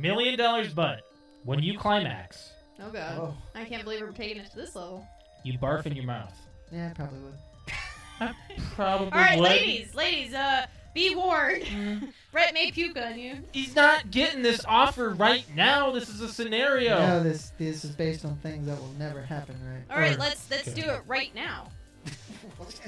$1 million, but when you climax, Oh god. Oh. I can't believe we're taking it to this level. you barf in your mouth. Yeah, I probably would. Probably Alright, would. ladies, be warned. Brett may puke on you. He's not getting this offer right now. This is a scenario. No, this is based on things that will never happen, right? Alright, Or- let's do it right now. What?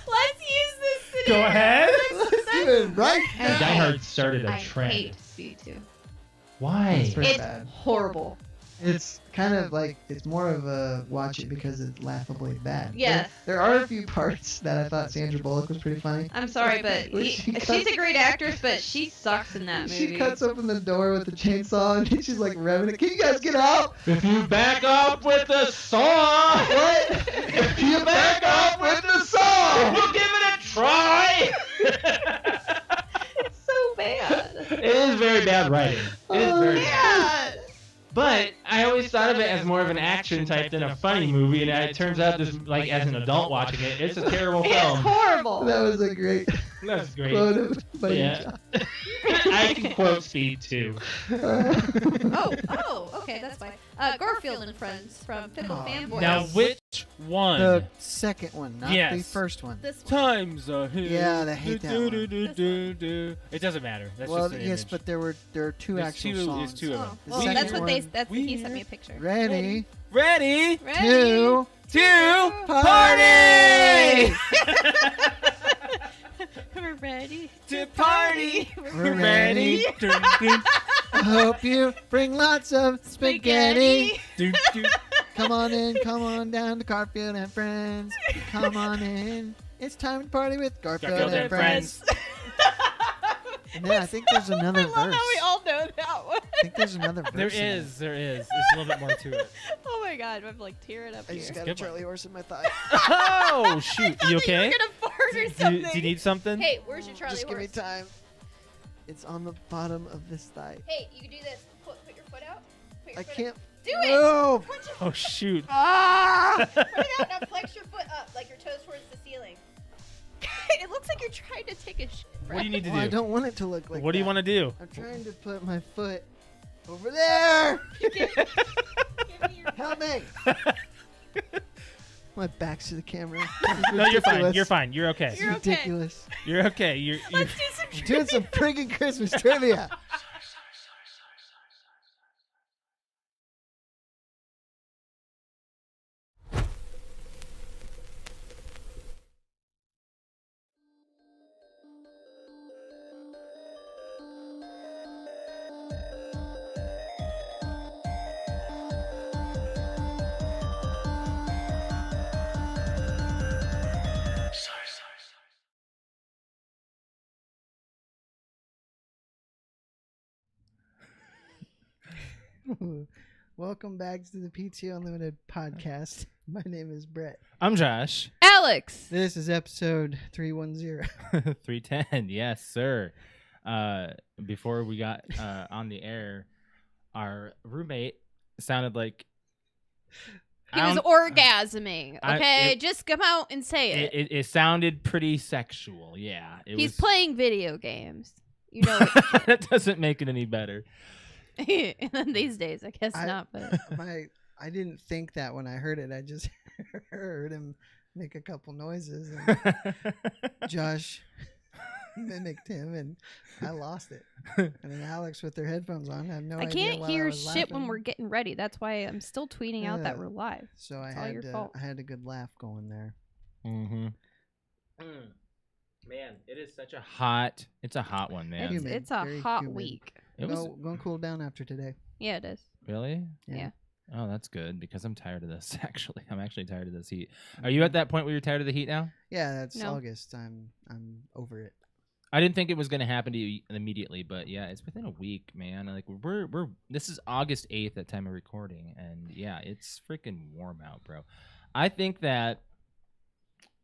Let's use this Go scenario. ahead. Let's do it right now. Die Hard started a I trend. hate Speed 2. Why? It's pretty It's bad. horrible. It's kind of like, it's more of a watch it because it's laughably bad. Yes. There are a few parts that I thought Sandra Bullock was pretty funny. I'm sorry, but When she she's cuts- a great actress, but she sucks in that movie. She cuts open the door with the chainsaw and she's like revving it. Can you guys get out? If you back up with the saw. What? If you back up with the saw. We'll give it a try. It's so bad. It is very bad writing. It is very bad. Yeah. But I always thought of it as more of an action type than a funny movie, and it turns out this, like, as an adult watching it, it's a terrible It's film. horrible. That was a great That's great. quote of Buddy Yeah. I can quote Speed too. Oh, okay, that's fine. Garfield and Friends from Pickle Oh, Fanboys. Now, which one? The second one, not the Yes. first one. This one. Times a hill. Yeah, they hate that one. It doesn't matter. That's Well, just an yes, image. but there are two There's actual two- songs. there's two of them. Oh, The well, second that's what they. one- That's he sent me a picture. Ready, Ready Ready? two, to party! We're ready to party. We're ready. Dun, dun, I hope you bring lots of spaghetti. dun, dun. Come on down to Garfield and Friends. Come on in. It's time to party with Garfield, Garfield and and Friends. And then I think there's another I verse. love how we all know that one. I think there's another verse. There in it. is. There's a little bit more to it. Oh my god, I'm like tearing up I here. just got a Good one. Charlie horse in my thigh. Oh shoot! You okay? You're gonna fart or Do something. you need something? Hey, where's your Charlie Just give me horse? time. It's on the bottom of this thigh. Hey, you can do this. Put your foot out. Put your I foot can't. Out. Do it. No. Put your Oh shoot! Ah! Put it out. Now flex your foot up, like your toes towards the ceiling. It looks like you're trying to take a shit. What do you need to Well, I do? don't want it to look like What do you that. want to do? I'm trying to put my foot over there. Give me your Help me. My back's to the camera. No, you're fine. You're fine. You're okay. It's You're okay. ridiculous. You're okay. You're Let's do some We're doing some friggin' Christmas trivia. Welcome back to the PTOUnlimited podcast. My name is Brett. I'm Josh. Alex. This is episode 310. 310. Yes, sir. Before we got on the air, our roommate sounded like He was orgasming. I- Okay, it- just come out and say it. it sounded pretty sexual. Yeah, it He's was. playing video games. You know, That doesn't make it any better. these days, I guess I- not. But I didn't think that when I heard it. I just heard him make a couple noises. And Josh mimicked him, and I lost it. And then Alex, with their headphones on, had no I idea can't why I hear was shit when laughing. we're getting ready. That's why I'm still tweeting out that Yeah. we're live. So I It's all had your fault. I had a good laugh going there. Mm-hmm. Man, it is such a hot. It's a hot one, man. Humid, It's a very hot humid. week. It was Gonna cool down after today. Yeah, it is. really. Yeah. Oh, that's good because I'm tired of this. Actually, I'm actually tired of this heat. Are you at that point where you're tired of the heat now? Yeah, that's No. August. I'm over it. I didn't think it was gonna happen to you immediately, but yeah, it's within a week, man. Like we're this is August 8th at time of recording, and yeah, it's freaking warm out, bro. I think that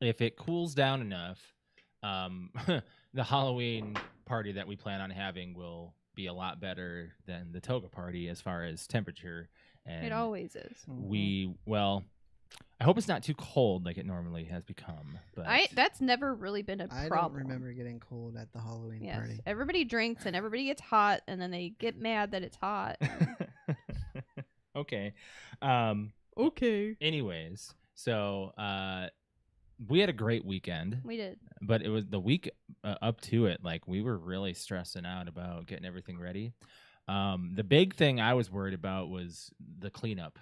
if it cools down enough, the Halloween party that we plan on having will be a lot better than the toga party as far as temperature. And It always is. we well, I hope it's not too cold like it normally has become. But That's never really been a I problem. don't remember getting cold at the Halloween Yes. party. Everybody drinks and everybody gets hot, and then they get mad that it's hot. Okay. Okay. Anyways, so we had a great weekend, We did. but it was the week up to it. Like we were really stressing out about getting everything ready. The big thing I was worried about was the cleanup.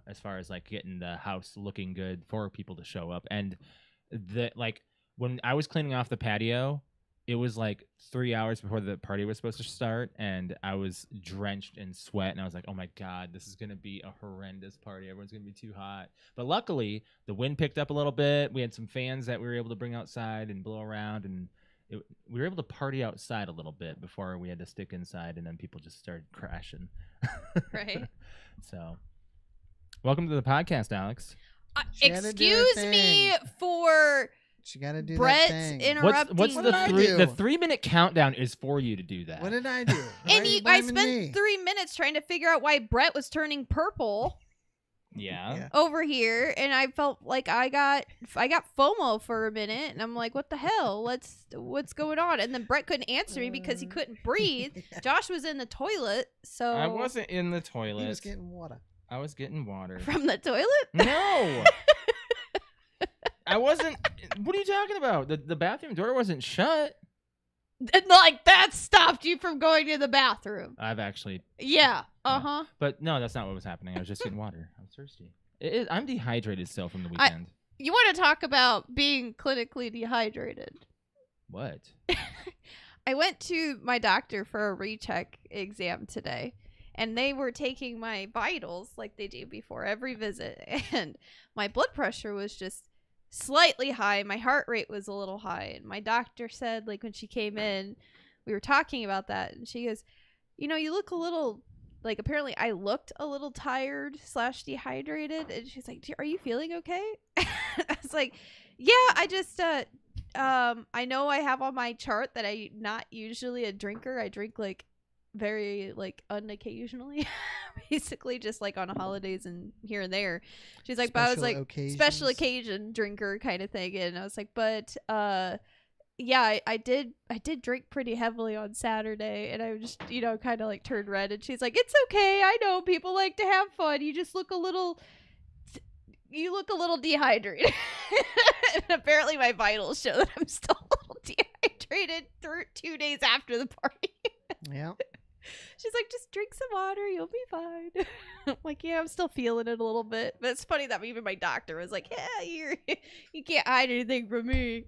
As far as like getting the house looking good for people to show up. And when I was cleaning off the patio, it was like 3 hours before the party was supposed to start, and I was drenched in sweat, and I was like, oh my God, this is going to be a horrendous party. Everyone's going to be too hot. But luckily, the wind picked up a little bit. We had some fans that we were able to bring outside and blow around, and we were able to party outside a little bit before we had to stick inside, and then people just started crashing. Right. So... welcome to the podcast, Alex. She had to do her Excuse me thing. for She got to do that Brett's thing. interrupting. What's What the did I three? do? The 3-minute countdown is for you to do that. What did I do? Why And are you I blaming spent me? 3 minutes trying to figure out why Brett was turning purple Yeah. Yeah. over here, and I felt like I got FOMO for a minute, and I'm like, what the hell? What's going on? And then Brett couldn't answer me because he couldn't breathe. Josh was in the toilet, so I wasn't in the toilet. He was getting water. I was getting water. from the toilet. No. I wasn't. What are you talking about? The bathroom door wasn't shut. And, like, that stopped you from going to the bathroom. I've actually, Yeah. Uh-huh. but no, that's not what was happening. I was just getting water. I was thirsty. I'm dehydrated still from the weekend. You want to talk about being clinically dehydrated? What? I went to my doctor for a recheck exam today, and they were taking my vitals like they do before every visit, and my blood pressure was just slightly high. My heart rate was a little high, and my doctor said, like, when she came in, we were talking about that, and she goes, you look a little, like, apparently I looked a little tired / dehydrated, and she's like, are you feeling okay? I was like, yeah, I just I know I have on my chart that I'm not usually a drinker. I drink like very like unoccasionally, basically just like on holidays and here and there. She's like, but I was like special occasion drinker kind of thing, and I was like, but yeah, I did drink pretty heavily on Saturday, and I just kind of like turned red, and she's like, it's okay, I know people like to have fun, you just look a little dehydrated. And apparently my vitals show that I'm still a little dehydrated 2 days after the party. Yeah. She's like, just drink some water, you'll be fine. I'm like, yeah, I'm still feeling it a little bit. But it's funny that even my doctor was like, yeah, you can't hide anything from me.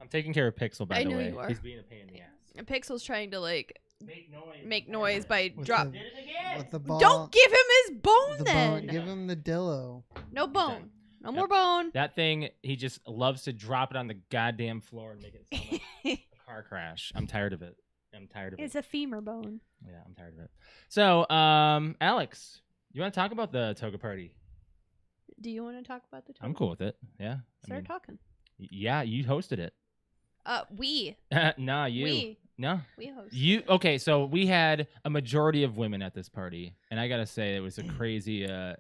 I'm taking care of Pixel, by I the know way. you are. He's being a pain in the ass. And Pixel's trying to like make noise. noise by With drop. the- With the ball. Don't give him his bone the then. bone. Give him the dillo. No bone. No Yep. more bone. That thing, he just loves to drop it on the goddamn floor and make it sound like a car crash. I'm tired of it. It's a femur bone. Yeah, I'm tired of it. So, Alex, you want to talk about the toga party? Do you want to talk about the toga? I'm cool with it. Yeah. Start talking. Yeah, you hosted it. We Nah, you. We No. hosted. You okay? So we had a majority of women at this party, and I gotta say it was a crazy. Well,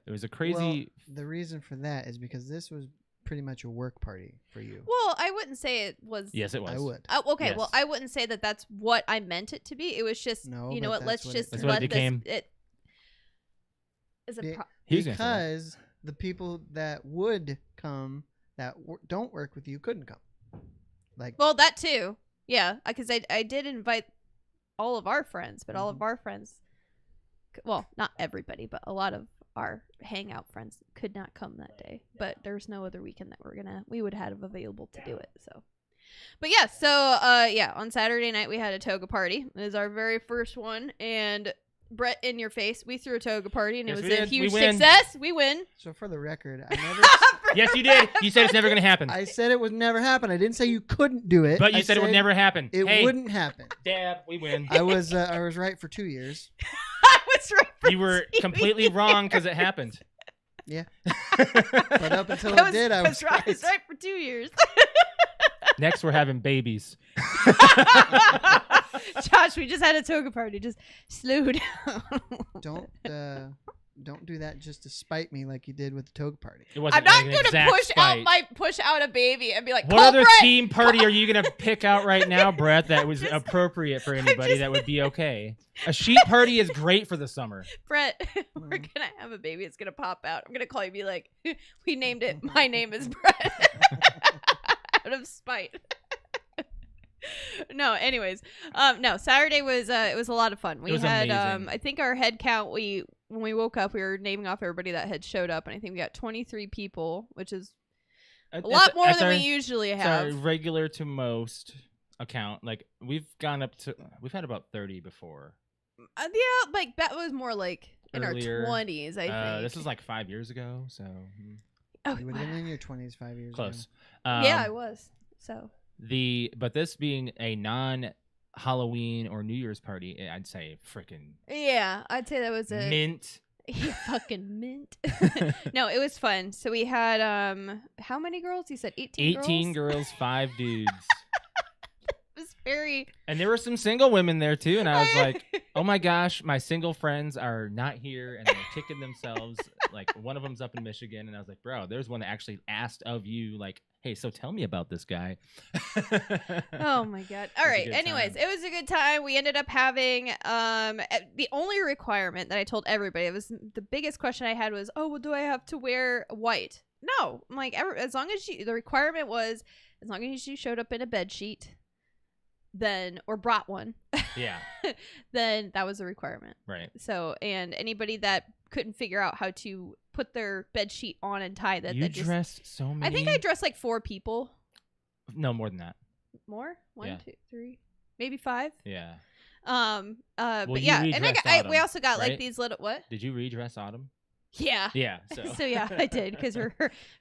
the reason for that is because this was pretty much a work party for you. Well, I wouldn't say it was. Yes, it was. I would. Okay, Yes. well, I wouldn't say that that's what I meant it to be. It was just, No, you know but what? Let's that's what it- just That's what it let became. this. It is a. Be- He was gonna say that. Because the people that would come that don't work with you couldn't come. Like, Well, that too. Yeah, because I did invite all of our friends, but all of our friends, well, not everybody, but a lot of our hangout friends could not come that day. But there's no other weekend that we would have available to do it. So, but yeah, so yeah, on Saturday night we had a toga party. It was our very first one, and Brett, in your face, we threw a toga party, and Yes, it we was a did. We huge win. success. We win. so for the record, I never. Yes, you did. You said it's never gonna happen. I said it would never happen. I didn't say you couldn't do it. But you I said it would never happen. It Hey, wouldn't happen. Dab, we win. I was right for 2 years. I was right. for You were 2 completely years. wrong because it happened. Yeah. But up until it did, I was right. I was right. right for 2 years. Next, we're having babies. Josh, we just had a toga party. Just slow down. Don't don't do that just to spite me like you did with the Toga party. It wasn't I'm not an going to exact push spite. out a baby and be like, What call other Brett. team party are you going to pick out right now, Brett, that was appropriate for anybody that would be okay? A sheep party is great for the summer. Brett, we're going to have a baby. It's going to pop out. I'm going to call you and be like, we named it. My name is Brett. Out of spite. No, anyways. No, Saturday was it was a lot of fun. We had amazing. I think our head count when we woke up we were naming off everybody that had showed up, and I think we got 23 people, which is a lot more than we usually have. It's our regular to most account. Like we've had about 30 before. Yeah, like that was more like Earlier. in our 20s, I think. This was like 5 years ago, so oh, You would have been in your 20s 5 years close. yeah, I was. So But this being a non-Halloween or New Year's party, I'd say freaking yeah, I'd say that was a mint. Yeah, fucking mint. No, it was fun. So we had how many girls? You said 18 girls, 5 dudes. It was very. And there were some single women there too, and I was like, "Oh my gosh, my single friends are not here, and they're kicking themselves." Like one of them's up in Michigan, and I was like, "Bro, there's one that actually asked of you, like, hey, so tell me about this guy." Oh my god! All right. Anyways, it was a good time. We ended up having the only requirement that I told everybody, it was the biggest question I had was, "Oh, well, do I have to wear white?" No, I'm like, as long as the requirement was as long as you showed up in a bed sheet. Then or brought one, yeah, then that was a requirement, right? So, and anybody that couldn't figure out how to put their bed sheet on and tie that, you dressed so many. I think I dressed like 4 people. No, more than that. More? 1, Yeah. 2, 3, maybe 5. Yeah. But yeah, and we also got right? like these little what? Did you redress Autumn? Yeah. Yeah. So yeah, I did because her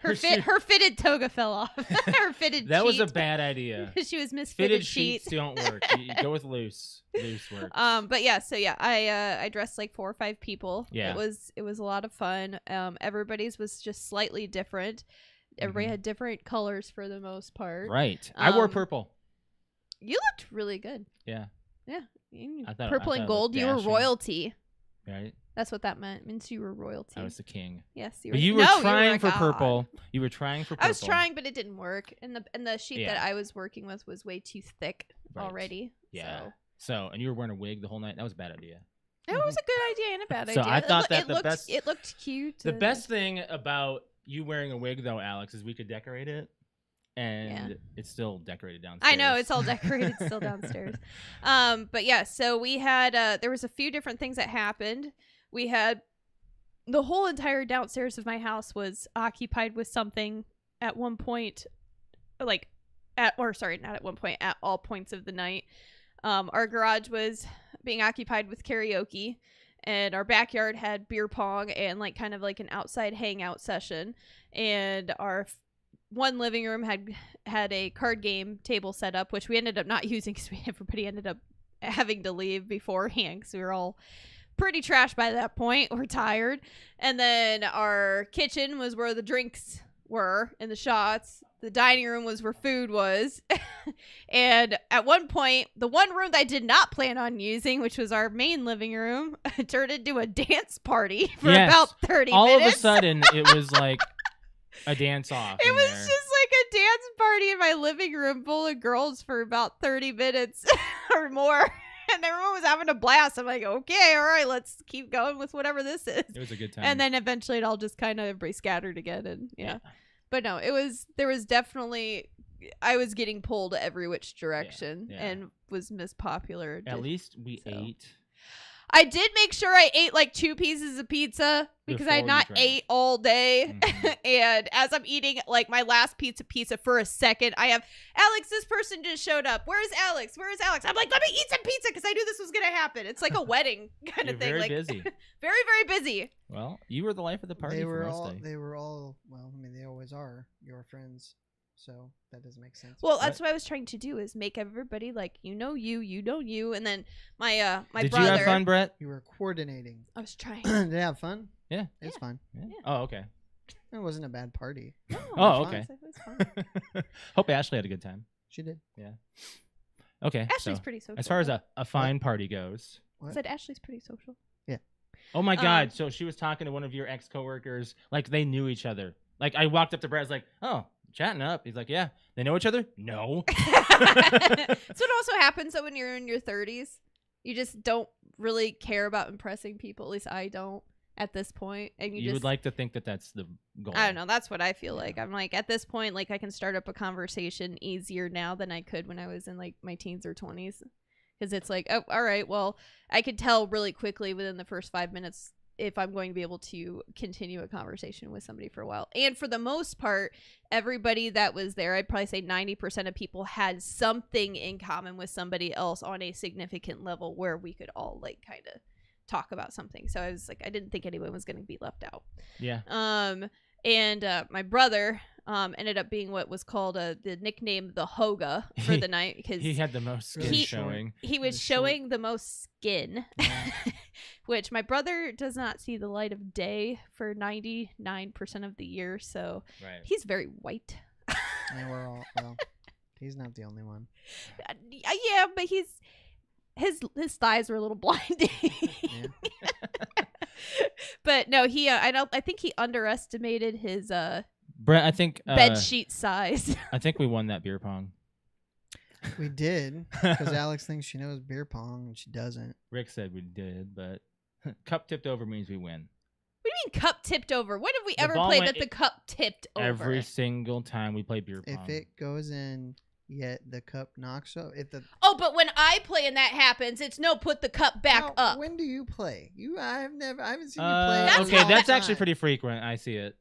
shoe- fitted toga fell off. Her fitted. That was a sheet. bad idea. She was misfitted Fitted sheets. sheets don't work. You go with loose. Loose works. But yeah, so yeah, I dressed like 4 or 5 people. Yeah. It was a lot of fun. Everybody's was just slightly different. Everybody had different colors for the most part. Right. I wore purple. You looked really good. Yeah. Yeah. I thought Purple it and looked gold. You were dashing. royalty. Right. That's what that meant. It means you were royalty. I was the king. Yes, But you were trying for purple. You were trying for purple. I was trying, but it didn't work. And the sheet that Yeah. I was working with was way too thick Right. already. Yeah. So, and you were wearing a wig the whole night. That was a bad idea. So it was a good idea and a bad So idea. I thought that it the looked, best- It looked cute. The and- best thing about you wearing a wig, though, Alex, is we could decorate it, and it's still decorated downstairs. I know it's all decorated still downstairs. But yeah, so we had there was a few different things that happened. We had the whole entire downstairs of my house was occupied with something at one point, not at one point, at all points of the night. Our garage was being occupied with karaoke, and our backyard had beer pong and like kind of like an outside hangout session, and our one living room had a card game table set up, which we ended up not using because everybody ended up having to leave beforehand because we were all pretty trashed by that point. We're tired. And then our kitchen was where the drinks were and the shots. The dining room was where food was. And at one point, the one room that I did not plan on using, which was our main living room, turned into a dance party for about 30 all minutes. All of a sudden, it was like a dance off. It was just like a dance party in my living room full of girls for about 30 minutes or more. And everyone was having a blast. I'm like, okay, all right, let's keep going with whatever this is. It was a good time. And then eventually it all just kind of everybody scattered again. And yeah. But no, there was definitely, I was getting pulled every which direction and was mispopular. At least we ate. I did make sure I ate like 2 pieces of pizza because I had not ate all day. Mm-hmm. And as I'm eating like my last pizza for a second, I have, Alex, this person just showed up. Where's Alex? Where's Alex? I'm like, let me eat some pizza because I knew this was going to happen. It's like a wedding kind of thing. Very like, busy. Very, very busy. Well, you were the life of the party. They were all, well, I mean, they always are your friends. So that doesn't make sense. Well, that's what I was trying to do is make everybody like, you know you, and then my Did brother. Did you have fun, Brett? You were coordinating. I was trying. Did you have fun? Yeah. It's fun. Yeah. Oh, okay. It wasn't a bad party. No, oh, okay. It was fun. Hope Ashley had a good time. She did. Yeah. Okay. Ashley's pretty social. As far as a fine party goes. I said Ashley's pretty social. Yeah. Oh my God! So she was talking to one of your ex coworkers, like they knew each other. Like I walked up to Brett, I was like, "Oh, chatting up." He's like, "Yeah, they know each other." No. That's what also happens though when you're in your 30s. You just don't really care about impressing people. At least I don't at this point. And you would just like to think that that's the goal. I don't know. That's what I feel like. I'm like at this point, like I can start up a conversation easier now than I could when I was in like my teens or 20s. Because it's like, oh, all right, well, I could tell really quickly within the first 5 minutes if I'm going to be able to continue a conversation with somebody for a while. And for the most part, everybody that was there, I'd probably say 90% of people had something in common with somebody else on a significant level where we could all like kind of talk about something. So I was like, I didn't think anyone was going to be left out. Yeah. And my brother ended up being what was called the nickname the Hoga for the night because he had the most skin showing. He was showing the most skin, which my brother does not see the light of day for 99% of the year. So he's very white. And we're all well. He's not the only one. Yeah, but his thighs were a little blinding. But no, he I think he underestimated his Brett, I think bed sheet size. I think we won that beer pong. We did because Alex thinks she knows beer pong and she doesn't. Rick said we did, but cup tipped over means we win. What do you mean cup tipped over? When have we The ever ball played went that the cup tipped over? Every single time we play beer pong. If it goes in, yet the cup knocks up. Oh, but when I play and that happens, it's no put the cup back up. When do you play? I haven't seen you play. Okay, that's actually pretty frequent. I see it.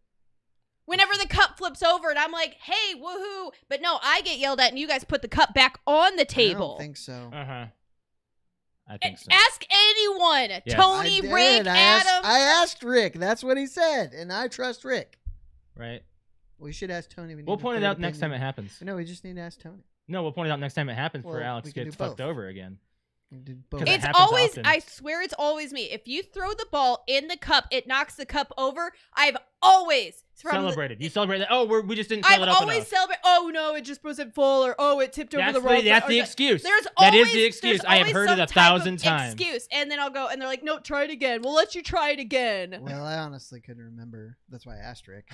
Whenever the cup flips over and I'm like, hey, woohoo. But no, I get yelled at and you guys put the cup back on the table. I don't think so. I think so. Ask anyone. Yes. Tony, Rick, Adam. I asked Rick. That's what he said. And I trust Rick. Right. We should ask Tony. We'll point it out next time it happens. No, we just need to ask Tony. No, we'll point it out next time it happens Well, for Alex we can gets do fucked both. over again. It's happens always, often. I swear it's always me. If you throw the ball in the cup, it knocks the cup over. I've always celebrated. You celebrated. Oh, we just didn't fill it up I've always enough. celebrated. Oh no, it just wasn't full, or oh, it tipped over the wrong. That's the excuse. There's that always, is the excuse. there's I have always heard some it type of 1,000 times. Excuse, and then I'll go, and they're like, no, try it again. We'll let you try it again. Well, I honestly couldn't remember. That's why I asked Rick.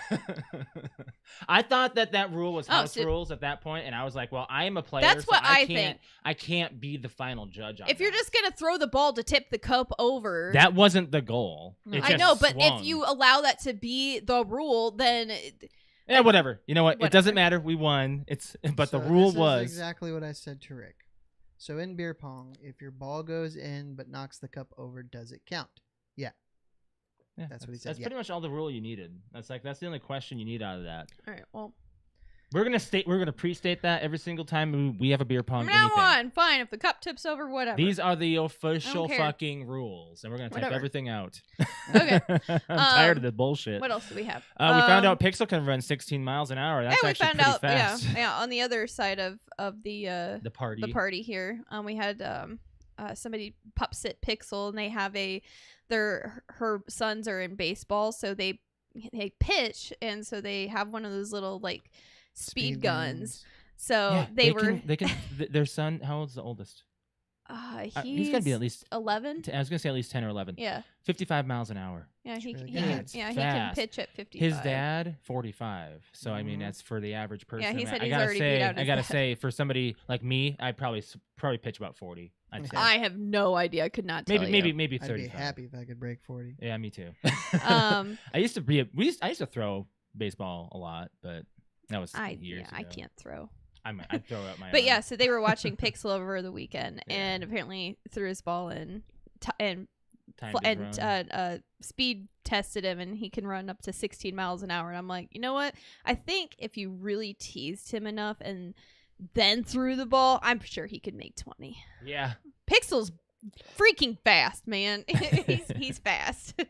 I thought that rule was house rules at that point, and I was like, well, I am a player. That's what I can't, think. I can't be the final judge on If you're just gonna throw the ball to tip the cup over, that wasn't the goal. No. It I just know, but swung. if you allow that to be the rule, then yeah, whatever. You know what? Whatever. It doesn't matter. We won. But So the rule this is was exactly what I said to Rick. So in beer pong, if your ball goes in but knocks the cup over, does it count? Yeah. Yeah, That's what he said. That's pretty much all the rule you needed. That's the only question you need out of that. all right, well. We're gonna pre-state that every single time we have a beer pong. From now anything. on, fine. If the cup tips over, whatever. These are the official care. fucking rules, and we're gonna type Whatever. everything out. Okay. I'm tired of the bullshit. What else do we have? We found out Pixel can run 16 miles an hour. That's we actually found pretty out. fast. Yeah. On the other side of the party here, we had somebody pup sit Pixel, and they have her sons are in baseball, so they pitch, and so they have one of those little like speed guns. So yeah, they can their son. How old's the oldest? He's gonna be at least 11. I was gonna say at least 10 or 11. Yeah. 55 miles an hour. Yeah, he really can good. he can Fast. pitch at 55. His dad 45. So I mean that's for the average person. Yeah, he said I he's gotta already say, beat out his I gotta dad. say for somebody like me, I'd probably pitch about 40. I'd say. I have no idea. I could not tell maybe you. 35. I'd be happy if I could break 40. Yeah, me too. Um, I used to throw baseball a lot, but that was years ago. I can't throw. I'd throw out my But arm. yeah, so they were watching Pixel over the weekend, Yeah. and apparently threw his ball and Time to run. speed tested him, and he can run up to 16 miles an hour. And I'm like, you know what? I think if you really teased him enough and then threw the ball, I'm sure he could make 20. Yeah. Pixel's freaking fast, man. he's fast.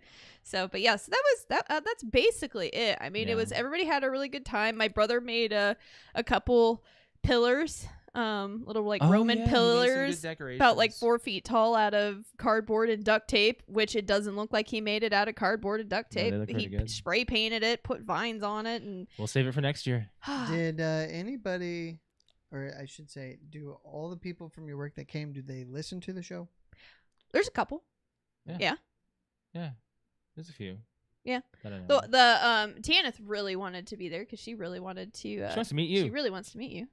So, but yes, that's basically it. I mean, Yeah. it was everybody had a really good time. My brother made a couple pillars, little like Roman pillars, about like 4 feet tall out of cardboard and duct tape, which it doesn't look like he made it out of cardboard and duct No, tape. they look He pretty good. spray painted it, put vines on it, and We'll save it for next year. Did anybody, or I should say, do all the people from your work that came, do they listen to the show? there's a couple. Yeah. Yeah. Yeah, there's a few. Yeah. that I know. The Tanith really wanted to be there because she really wanted to. She wants to meet you. She really wants to meet you.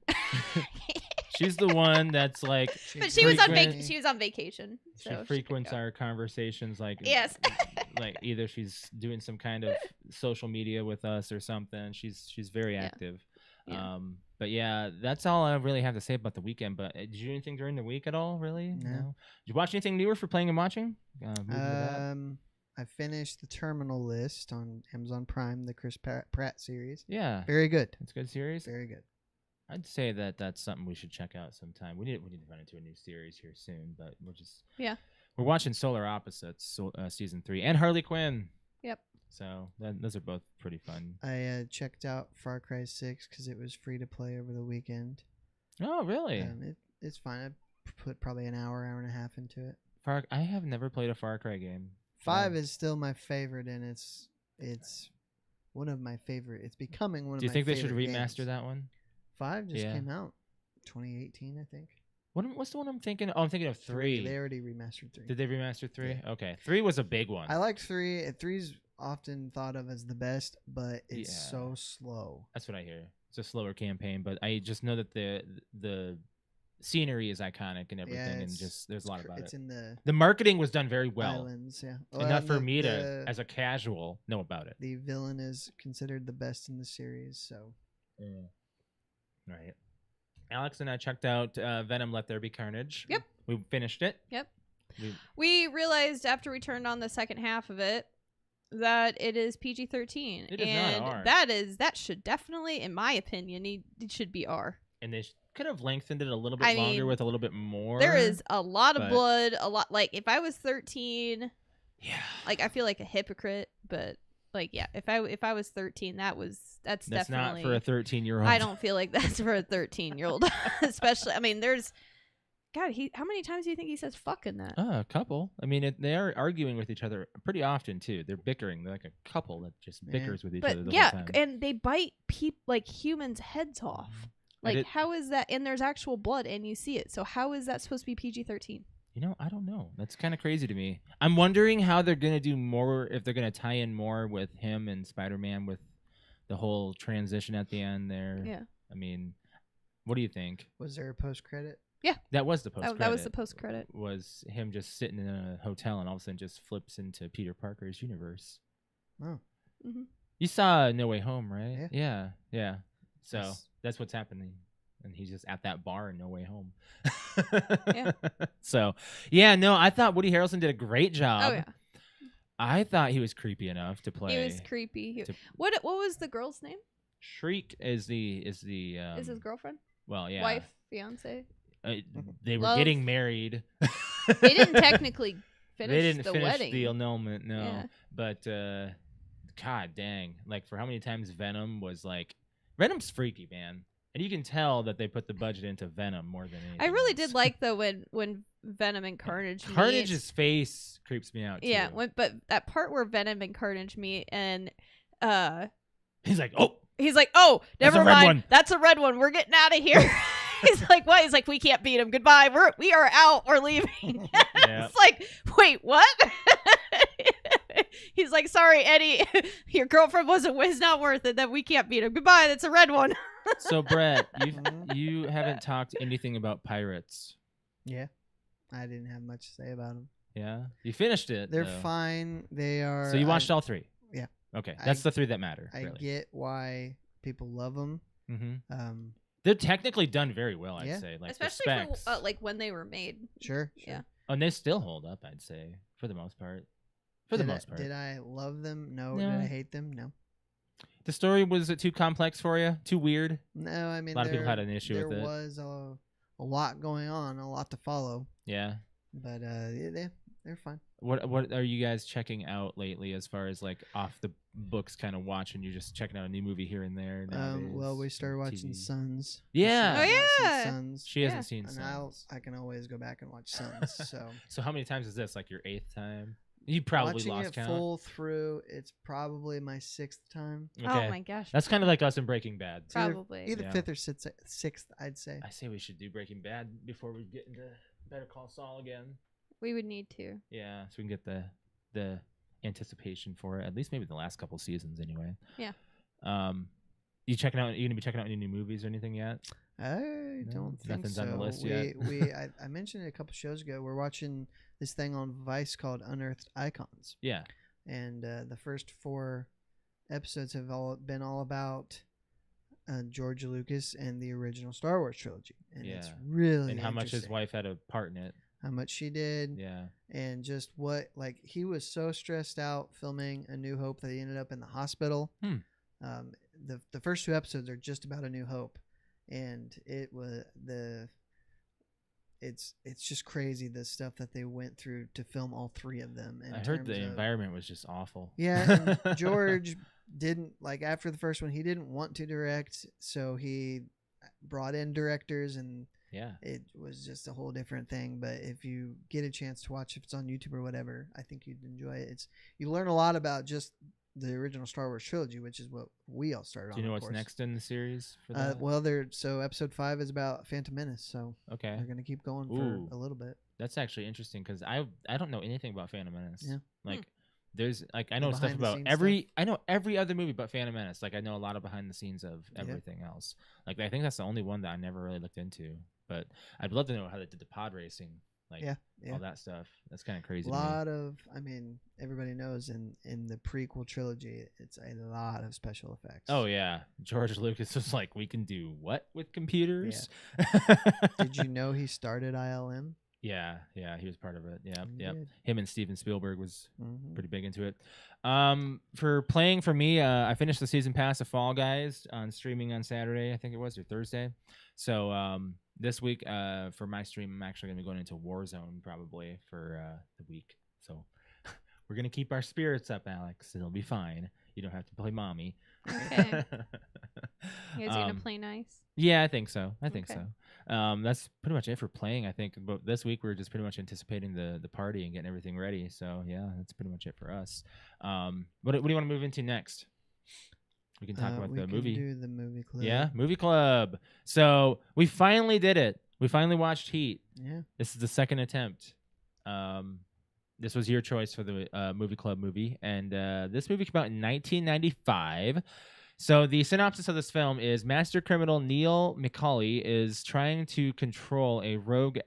She's the one that's like. But she was on frequent- she was on vacation. She So frequents could go. our conversations, like Yes. like either she's doing some kind of social media with us or something. She's very active. Yeah. But yeah, that's all I really have to say about the weekend. But did you do anything during the week at all? Really? No. Did you watch anything newer for playing and watching? Moving to that. I finished the Terminal List on Amazon Prime, the Chris Pratt series. Yeah, Very good. it's a good series. Very good. I'd say that that's something we should check out sometime. We need to run into a new series here soon, but we're watching Solar Opposites, season 3, and Harley Quinn. Yep. So those are both pretty fun. I checked out Far Cry 6 because it was free to play over the weekend. Oh, really? It's fine. I put probably an hour and a half into it. I have never played a Far Cry game. 5 is still my favorite, and it's one of my favorite. It's becoming one of my favorite. Do you think they should remaster games. that one? 5 just Yeah. came out 2018, I think. What's the one I'm thinking? Oh, I'm thinking of 3. They already remastered 3. Did they remaster 3? Yeah. Okay, 3 was a big one. I like 3. 3's often thought of as the best, but it's Yeah. so slow. That's what I hear. It's a slower campaign, but I just know that the scenery is iconic and everything, and just there's a lot about It's it. in the The marketing was done very well, islands, yeah. enough for the- me to, the- as a casual, know about it. The villain is considered the best in the series, so Right. Alex and I checked out Venom: Let There Be Carnage. Yep. We finished it. Yep. We- We realized after we turned on the second half of it that it is PG-13, It is not and R. that should definitely, in my opinion, it should be R. and they could have lengthened it a little bit I longer mean, with a little bit more. There is a lot of but- blood, a lot. Like if I was 13, Yeah. like I feel like a hypocrite, but like yeah, if I was 13, that's That's definitely not for a 13-year-old. I don't feel like that's for a 13-year-old, especially. I mean, there's God. How many times do you think he says "fuck" in that? A couple. I mean, they are arguing with each other pretty often too. They're bickering. They're like a couple that just Yeah. bickers with each other But the yeah, whole time. and they bite like humans' heads off. Like did- how is that? And there's actual blood, and you see it. So how is that supposed to be PG-13? I don't know. That's kind of crazy to me. I'm wondering how they're gonna do more, if they're gonna tie in more with him and Spider-Man with the whole transition at the end there. Yeah. I mean, what do you think? was there a post-credit? That was the post. That was the post-credit. Was him just sitting in a hotel and all of a sudden just flips into Peter Parker's universe. Oh. Hmm. You saw No Way Home, right? Yeah. Yeah. So Yes. that's what's happening. And he's just at that bar in No Way Home. Yeah. So, yeah, no, I thought Woody Harrelson did a great job. Oh yeah, I thought he was creepy enough to play. he was creepy. to- What was the girl's name? Shriek is the Is his girlfriend, well, yeah. wife, fiance? They were Love. getting married. They didn't technically finish They didn't the finish wedding. the annulment, no. Yeah. But god dang, like for how many times Venom's freaky, man. And you can tell that they put the budget into Venom more than anything. I really else. did like though when Venom and Carnage meet. Carnage's face creeps me out too. Yeah, but that part where Venom and Carnage meet and He's like, oh, he's like, "Oh, That's never a red mind. one." That's a red one. We're getting out of here." He's like, "What?" He's like, "We can't beat him. Goodbye. We are out. We're leaving." Yeah. It's like, "Wait, what?" He's like, "Sorry, Eddie. Your girlfriend was not worth it. That we can't beat him. Goodbye. That's a red one." So Brett, you haven't talked anything about pirates. Yeah. I didn't have much to say about them. Yeah, you finished it. They're though. fine. They are. So you watched all 3. Yeah. Okay, that's I- the 3 that matter. I really. get why people love them. Mm-hmm. They're technically done very well, I'd Yeah. say. Like Especially the specs. for like when they were made. Sure. Yeah. Oh, and they still hold up, I'd say, for the most part. For the most part. Did I love them? No. No. Did I hate them? No. The story, was it too complex for you? Too weird? No, I mean, A lot of people had an issue with it. There was a lot going on, a lot to follow, Yeah. but they're fine. What are you guys checking out lately as far as like off the books kind of watching? You're just checking out a new movie here and there. Well, we nowadays, started or watching TV? Sons. Yeah. Oh, yeah. Sons. She hasn't seen And Sons. I can always go back and watch Sons. So So how many times is this? Like your 8th time? You probably watching lost it count. full through, it's probably my 6th time. Okay. Oh my gosh. That's kind of like us in Breaking Bad. It's either- Probably. either Yeah. 5th or 6th, I'd say. I say we should do Breaking Bad before we get into Better Call Saul again. We would need to. Yeah, so we can get the anticipation for it. At least maybe the last couple seasons, anyway. Yeah. You gonna be checking out any new movies or anything yet? I don't think Nothing's so. on the list yet. I mentioned it a couple shows ago. We're watching this thing on Vice called Unearthed Icons, Yeah. and the first 4 episodes have all been all about George Lucas and the original Star Wars trilogy, and it's really And how much his interesting. wife had a part in it. How much she did, Yeah. and just what, like, he was so stressed out filming A New Hope that he ended up in the hospital. The first 2 episodes are just about A New Hope, and it was it's just crazy the stuff that they went through to film all 3 of them. I heard the environment was just awful. Yeah, and George didn't, like, after the first one, he didn't want to direct, so he brought in directors, and Yeah. it was just a whole different thing. But if you get a chance to watch, if it's on YouTube or whatever, I think you'd enjoy it. You learn a lot about just the original Star Wars trilogy, which is what we all started on. Do you know of what's course. next in the series for that? Well, so episode 5 is about Phantom Menace, so Okay. they're gonna keep going Ooh. for a little bit. That's actually interesting because I don't know anything about Phantom Menace. Yeah. Like there's like I know stuff about behind-the-scenes I know every other movie but Phantom Menace. Like I know a lot of behind the scenes of everything else. Like I think that's the only one that I never really looked into. But I'd love to know how they did the pod racing, like all that stuff. That's kind of crazy. A lot of, I mean, everybody knows in the prequel trilogy, it's a lot of special effects. Oh yeah, George Lucas was like, we can do what with computers? Did you know he started ILM? Yeah, he was part of it. Yeah, He yeah. did. Him and Steven Spielberg was Mhm. pretty big into it. For playing for me, I finished the season pass of Fall Guys on streaming on Saturday, I think it was, or Thursday. So this week, for my stream, I'm actually gonna be going into Warzone probably for the week. So we're gonna keep our spirits up, Alex. It'll be fine. You don't have to play mommy. Okay. You guys gonna play nice? Yeah, I think so. I think Okay. so. That's pretty much it for playing, I think. But this week we're just pretty much anticipating the party and getting everything ready. So yeah, that's pretty much it for us. What do you want to move into next? We can talk about we the can movie. do the movie club. Yeah, movie club. So we finally did it. We finally watched Heat. Yeah. This is the second attempt. This was your choice for the movie club movie, and this movie came out in 1995. So the synopsis of this film is: master criminal Neil McCauley is trying to control the rogue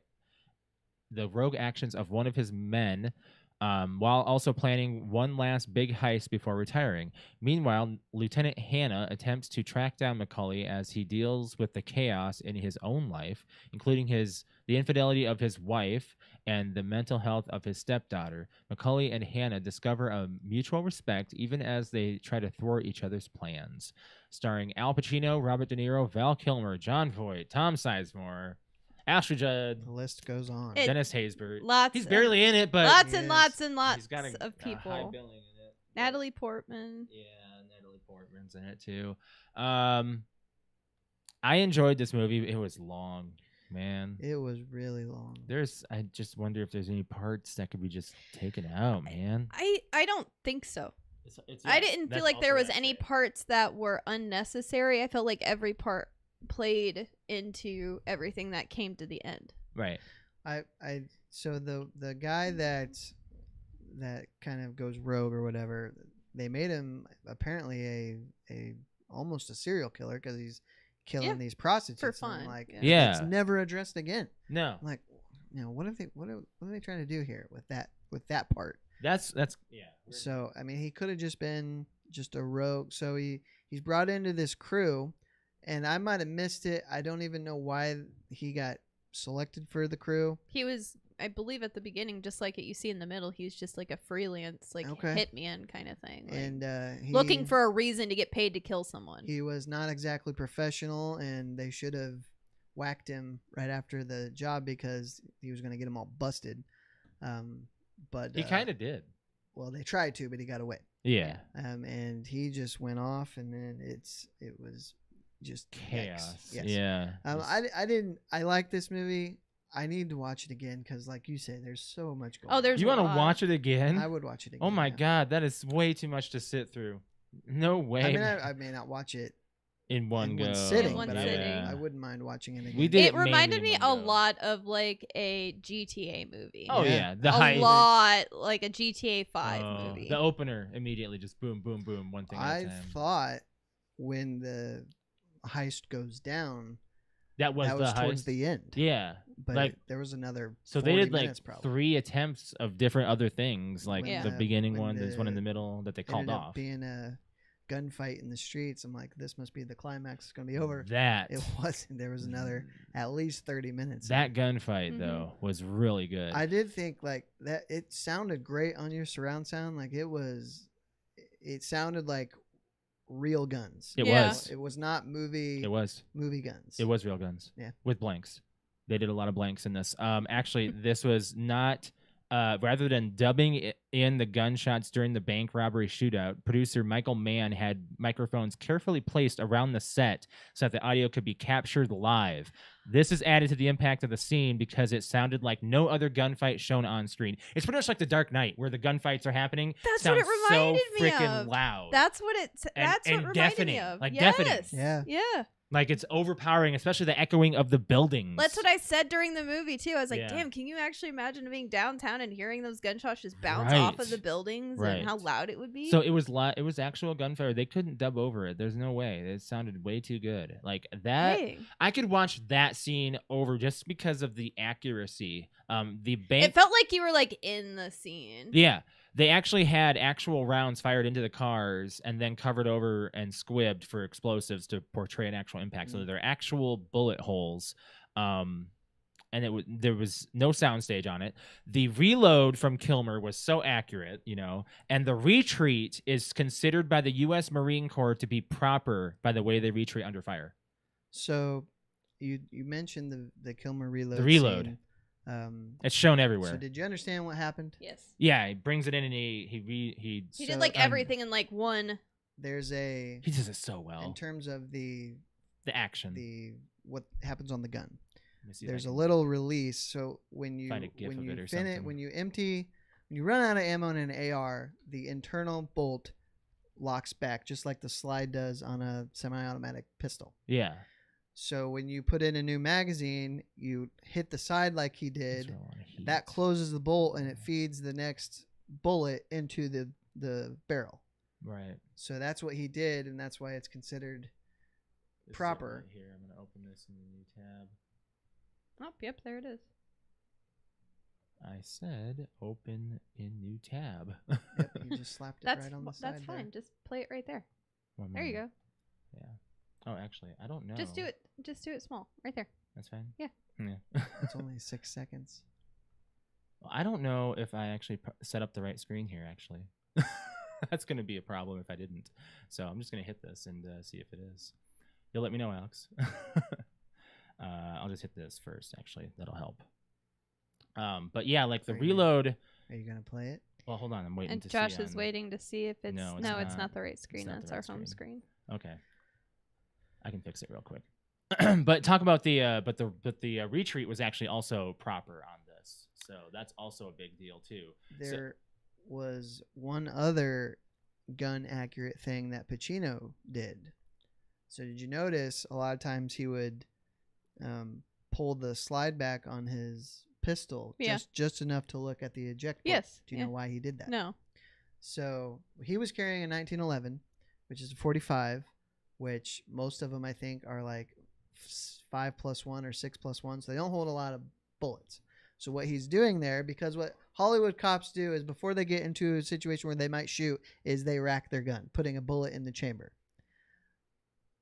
actions of one of his men, while also planning one last big heist before retiring. Meanwhile, Lieutenant Hannah attempts to track down McCauley as he deals with the chaos in his own life, including the infidelity of his wife and the mental health of his stepdaughter. McCauley and Hannah discover a mutual respect even as they try to thwart each other's plans. Starring Al Pacino, Robert De Niro, Val Kilmer, John Voight, Tom Sizemore, Ashley Judd, The list goes on. Dennis Haysbert. Lots. He's barely in it, but lots he and is. lots and he's lots got of a high people. billing in it. Natalie Portman. Yeah, Natalie Portman's in it too. I enjoyed this movie. It was long, man. It was really long. I just wonder if there's any parts that could be just taken out, man. I don't think so. It's I didn't feel like there was any parts that were unnecessary. I felt like every part played into everything that came to the end. Right. So the guy that kind of goes rogue or whatever, they made him apparently a almost a serial killer because he's killing these prostitutes For and fun. like Yeah. it's never addressed again. No. I'm like, what are they trying to do here with that part? That's yeah. So I mean, he could have just been just a rogue. So he's brought into this crew, and I might have missed it. I don't even know why he got selected for the crew. He was, I believe, at the beginning, just like it you see in the middle, he's just like a freelance, like Okay. hitman kind of thing, like, And looking for a reason to get paid to kill someone. he was not exactly professional, and they should have whacked him right after the job because he was going to get them all busted. But He kind of did. well, they tried to, but he got away. Yeah. And he just went off, and then it was just Chaos. Yes. Yeah. I like this movie. I need to watch it again because, like you say, there's so much going. Oh, there's You a want to lot. watch it again? I would watch it again. Oh my yeah. god, that is way too much to sit through. No way. I mean, I may not watch it in one in go. one sitting, In one but sitting. I wouldn't mind watching it again. We did It reminded mainly me in a one go. lot of like a GTA movie. Oh Yeah. yeah, the a high. lot like a GTA 5 Oh, movie. the opener immediately just boom, boom, boom, one thing at a I time. thought when the heist goes down, that was that was the towards heist. the end. Yeah, But like there was another. so 40 they did like minutes probably. 3 attempts of different other things, like Yeah. the beginning when one, there's one in the- the middle that they called ended up off. being a gunfight in the streets. I'm like, this must be the climax. It's gonna be over. That It wasn't. There was another at least 30 minutes. that gunfight Mhm. though was really good. I did think like that. It sounded great on your surround sound. Like it was. It sounded like real guns. It Yeah. was. It was not movie It guns. was real guns. Yeah. With blanks. They did a lot of blanks in this. Actually, this was not. Rather than dubbing in the gunshots during the bank robbery shootout, producer Michael Mann had microphones carefully placed around the set so that the audio could be captured live. This is added to the impact of the scene because it sounded like no other gunfight shown on screen. It's pretty much like The Dark Knight, where the gunfights are happening. That's what it Sounds reminded so me freaking of. loud. That's what it. That's and what reminded deafening, me of. like yes. deafening. Yeah. Yeah. Like it's overpowering, especially the echoing of the buildings. That's what I said during the movie too. I was like, Yeah. "Damn, can you actually imagine being downtown and hearing those gunshots just bounce Right. off of the buildings Right. and how loud it would be?" So it was actual gunfire. They couldn't dub over it. There's no way. It sounded way too good. Like that. Dang. I could watch that scene over just because of the accuracy. The bank. It felt like you were like in the scene. Yeah, they actually had actual rounds fired into the cars and then covered over and squibbed for explosives to portray an actual impact. So they're actual bullet holes. And there was no soundstage on it. The reload from Kilmer was so accurate, and the retreat is considered by the U.S. Marine Corps to be proper by the way they retreat under fire. So, you mentioned the Kilmer reload. The reload. Scene. It's shown everywhere. So did you understand what happened? Yes. Yeah, he brings it in and he He So, did like everything in like one. There's a he does it so well. in terms of the action. what happens on the gun. Let me see if There's I a can- little release. So when you Find a gif when of you it or finish something. when you run out of ammo in an AR, the internal bolt locks back just like the slide does on a semi-automatic pistol. Yeah. So when you put in a new magazine, you hit the side like he That's did. what I wanna heat. That closes the bolt and it feeds the next bullet into the barrel. Right. So that's what he did, and that's why it's considered This is it proper. right here. I'm gonna open this in the new tab. Oh, yep, there it is. I said open in new tab. Yep, you just slapped it That's right on the side. that's there. fine. Just play it right there. One There you minute. go. Yeah. Oh, actually, I don't know. Just do it. Just do it small, right there. That's fine. Yeah. Yeah. It's only 6 seconds. I don't know if I actually set up the right screen here. Actually, that's going to be a problem if I didn't. So I'm just going to hit this and see if it is. You'll let me know, Alex. I'll just hit this first. Actually, that'll help. But yeah, like the Are you- reload. Are you gonna play it? Well, hold on. I'm waiting And to Josh see. is on- waiting to see if it's No, it's it's not not. the right screen. not the That's right our home screen. screen. Okay. I can fix it real quick. But talk about the retreat was actually also proper on this. So that's also a big deal too. There was one other gun accurate thing that Pacino did. So did you notice a lot of times he would pull the slide back on his pistol Yeah. just enough to look at the eject port? Yes. Do you know why he did that? No. So he was carrying a 1911, which is a 45, which most of them I think are like 5+1 or 6+1, so they don't hold a lot of bullets. So what he's doing there, because what Hollywood cops do is before they get into a situation where they might shoot, is they rack their gun, putting a bullet in the chamber.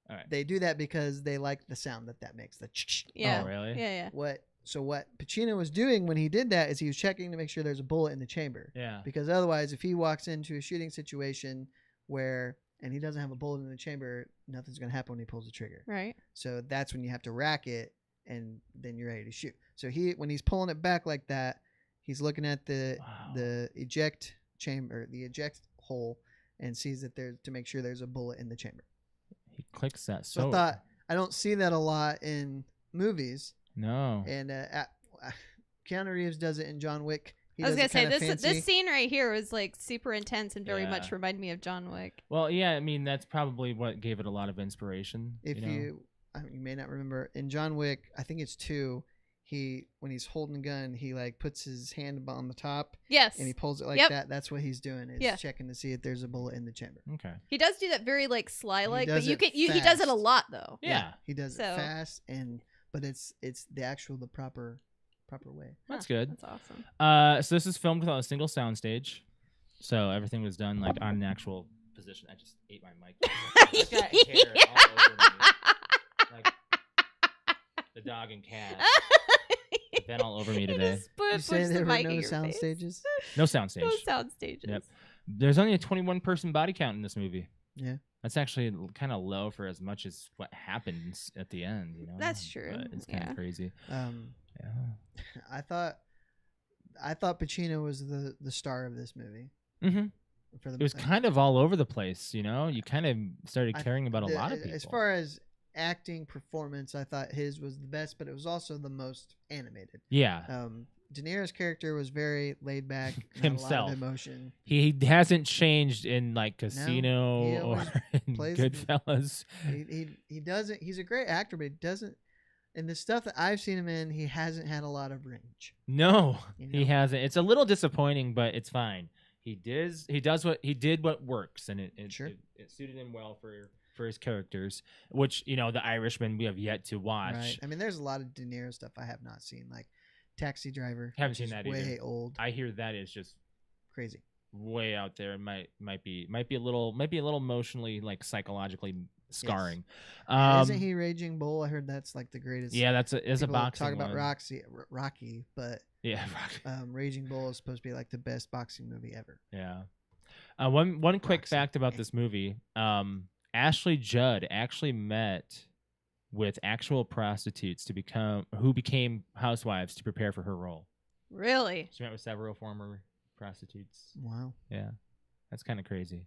All right. They do that because they like the sound that makes. The Yeah. Oh, really? Yeah. what Pacino was doing when he did that is he was checking to make sure there's a bullet in the chamber. Yeah. Because otherwise, if he walks into a shooting situation and he doesn't have a bullet in the chamber, nothing's going to happen when he pulls the trigger. Right. So that's when you have to rack it, and then you're ready to shoot. So when he's pulling it back like that, he's looking at the eject chamber, the eject hole, and sees that to make sure there's a bullet in the chamber. He clicks that. So I thought I don't see that a lot in movies, no. and Keanu Reeves does it in John Wick He I was does gonna it say kinda fancy. this scene right here was like super intense and very Yeah. much reminded me of John Wick. Well, yeah, I mean that's probably what gave it a lot of inspiration. If you, know? you may not remember, in John Wick, I think it's 2. When he's holding a gun, he like puts his hand on the top Yes, and he pulls it like Yep. that. That's what he's doing. Is Yeah. checking to see if there's a bullet in the chamber. Okay. he does do that very like sly like, but does you it can he does it a fast. lot though. Yeah. He does So- it fast but it's the proper way. That's Huh, good. That's awesome. So this is filmed without a single sound stage. So everything was done like on an actual position. I just ate my mic. I got hair all over me. Like the dog and cat. They've been all over me today. Just put You say the there were mic in no your sound face. stages? No sound stage. No sound stages. Yep. There's only a 21 person body count in this movie. Yeah. That's actually kind of low for as much as what happens at the end, you know. That's true, But it's kind of yeah. crazy. Yeah. I thought Pacino was the star of this movie. Mm-hmm. For the, It was kind of all over the place, you know. You kind of started I- caring about a lot of people. As far as acting performance, I thought his was the best, but it was also the most animated. Yeah. De Niro's character was very laid back, not Himself. a lot of emotion. He hasn't changed in like Casino he or always in plays- Goodfellas. He doesn't. He's a great actor, but he doesn't. In the stuff that I've seen him in, he hasn't had a lot of range. No, You he know? hasn't. It's a little disappointing, but it's fine. He did what works, and it Sure. it suited him well for his characters. Which, you know, The Irishman we have yet to watch. Right. I mean, there's a lot of De Niro stuff I have not seen, like Taxi Driver. Haven't which seen is that way either. old. I hear that is just Crazy. way out there. It might be a little emotionally, like psychologically scarring. Isn't he Raging Bull? I heard that's like the greatest. Yeah, it's a People boxing talk about one. Rocky, but Yeah, Raging Bull is supposed to be like the best boxing movie ever. yeah. One quick Roxy. fact about this movie: Ashley Judd actually met with actual prostitutes who became housewives to prepare for her role. Really? She met with several former prostitutes. Wow. Yeah, that's kind of crazy.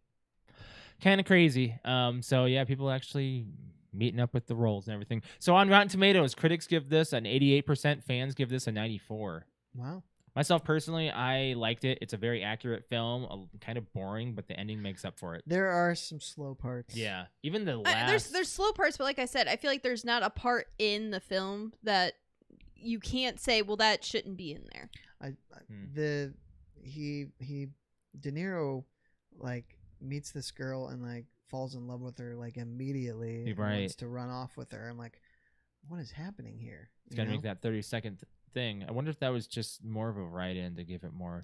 So yeah, people actually meeting up with the roles and everything. So on Rotten Tomatoes, critics give this an 88%, fans give this a 94%. Wow. Myself personally, I liked it. It's a very accurate film, kind of boring, but the ending makes up for it. There are some slow parts. Yeah, even the last. There's slow parts, but like I said, I feel like there's not a part in the film that you can't say, well, that shouldn't be in there. De Niro like meets this girl and like falls in love with her like immediately. And Right. wants to run off with her. I'm like, what is happening here? It's got to make that 30-second thing. I wonder if that was just more of a write-in to give it more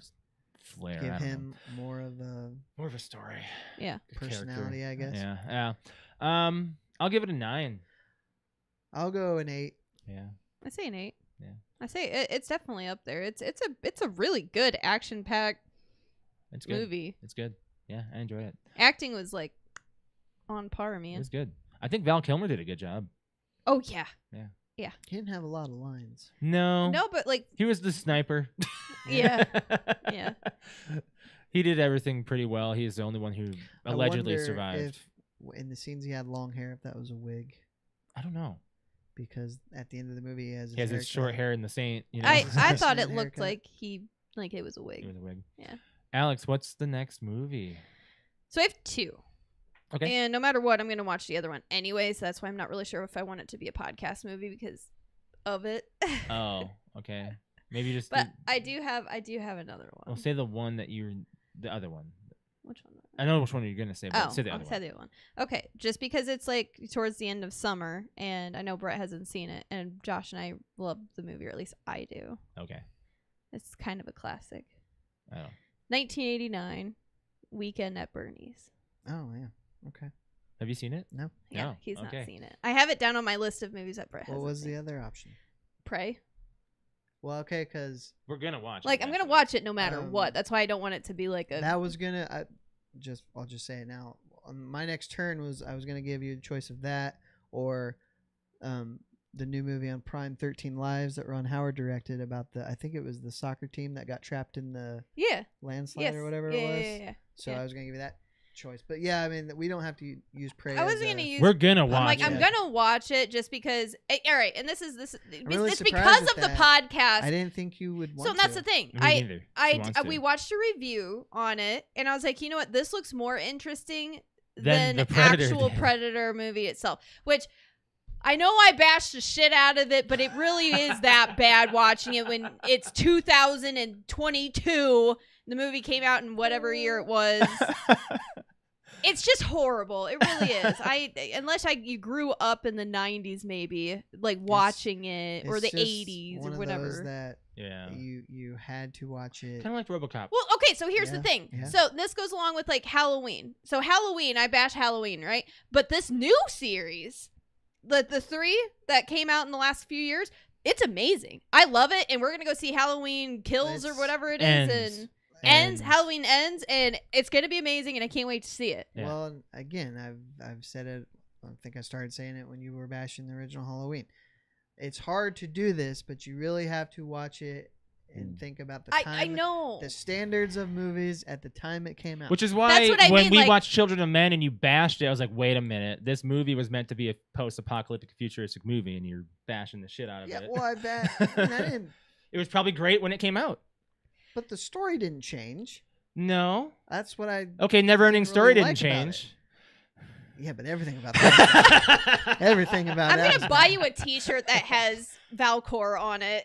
flair. Give I don't know. him more of a story. Yeah. personality, I guess. Yeah. I'll give it a 9. I'll go an 8. Yeah. I say an 8. Yeah. I say it's definitely up there. It's a really good action-packed It's good. movie. It's good. Yeah, I enjoyed it. Acting was like on par, It man. was good. I think Val Kilmer did a good job. Oh yeah. He didn't have a lot of lines. No. No, but like He was the sniper. Yeah. Yeah. He did everything pretty well. He is the only one who I allegedly wonder survived. If in the scenes he had long hair, if that was a wig, I don't know. because at the end of the movie he has He has his short haircut. hair in the Saint. You know? I His thought it haircut. looked like it was a It wig. was a wig. Yeah. Alex, what's the next movie? So I have 2. Okay. And no matter what, I'm going to watch the other one anyway. So that's why I'm not really sure if I want it to be a podcast movie because of it. Oh, okay. Maybe just. But I do have another one. Well, say the one that the other one. Which one? I know which one you're gonna say, but Oh, say the I'll other say one. the other one. Okay, just because it's like towards the end of summer, and I know Brett hasn't seen it, and Josh and I love the movie, or at least I do. Okay. It's kind of a classic. I don't know. 1989, Weekend at Bernie's. Oh yeah. Okay. Have you seen it? No. Yeah, No, he's okay. not seen it. I have it down on my list of movies that Brett What hasn't was seen. the other option? Prey. Well, okay, because We're gonna watch. Like, it I'm gonna eventually. watch it no matter Um, what. That's why I don't want it to be like a. that was gonna. I'll just say it now. My next turn was I was gonna give you a choice of that or, the new movie on Prime, 13 Lives, that Ron Howard directed about I think it was the soccer team that got trapped in the yeah. landslide Yes. or whatever yeah, it was. Yeah. So yeah. I was gonna give you that. choice. But yeah, I mean, we don't have to use Prey. I wasn't as gonna a- use. We're gonna watch. I'm like, it. I'm gonna watch it just because. All right, and this. really It's surprised because at of the that. podcast. I didn't think you would want So that's to. the thing. Me neither. She wants to. We watched a review on it, and I was like, you know what? This looks more interesting Than than the Predator actual did. Predator movie itself. Which I know I bashed the shit out of it, but it really is that bad watching it when it's 2022. The movie came out in whatever year it was. It's just horrible. It really is. Unless you grew up in the 90s, maybe like watching it, or It's the just 80s one or of whatever. those that Yeah. you had to watch it. Kind of like RoboCop. Well, okay, so here's the Yeah, thing. yeah. So this goes along with like Halloween. So Halloween, I bash Halloween, right? But this new series, the 3 that came out in the last few years, it's amazing. I love it, and we're gonna go see Halloween Kills or It's- whatever it is, Ends. and Ends. Halloween Ends, and it's gonna be amazing, and I can't wait to see it. Yeah. Well, again, I've said it. I think I started saying it when you were bashing the original Halloween. It's hard to do this, but you really have to watch it and think about the time. I know. The standards of movies at the time it came out. Which is why That's what I when mean, we like- watched Children of Men and you bashed it, I was like, wait a minute. This movie was meant to be a post-apocalyptic futuristic movie, and you're bashing the shit out of yeah, it. well, I bet. I mean, I didn't, It was probably great when it came out. but the story didn't change. No. That's what I. Okay, Never-Ending Didn't Story really didn't like about change. Yeah, but everything about that. Everything about I'm that. gonna was buy bad. you a T-shirt that has Valcor on it.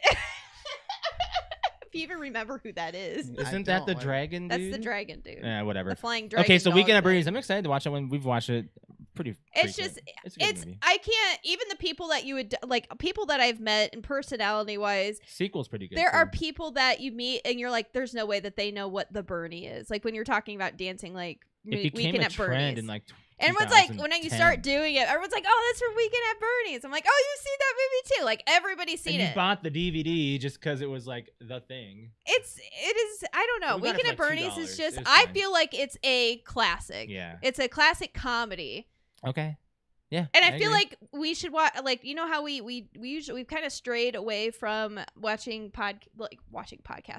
If you even remember who that is, Isn't that the don't. dragon dude? that's the dragon dude. Yeah, whatever. The flying dragon. Okay, so dog Weekend at thing. Bernie's. I'm excited to watch it when we've watched it pretty It's frequent. just, It's a good it's movie. I can't, even the people that you would like, people that I've met and personality wise, Sequel's pretty good. there are too. people that you meet and you're like, there's no way that they know what the Bernie is. Like when you're talking about dancing, like It became Weekend a at trend Bernie's. in like And everyone's like, when you 2010. start doing it, everyone's like, oh, that's from Weekend at Bernie's. I'm like, oh, you've seen that movie too. Like everybody's seen and you it. bought the DVD just because it was like the thing. It is, I don't know. We got it Weekend for, at like, Bernie's is $2. just, It was I fine. feel like it's a classic. Yeah. It's a classic comedy. Okay. Yeah. And I agree. feel like we should watch, like, you know how we usually, we've kind of strayed away from watching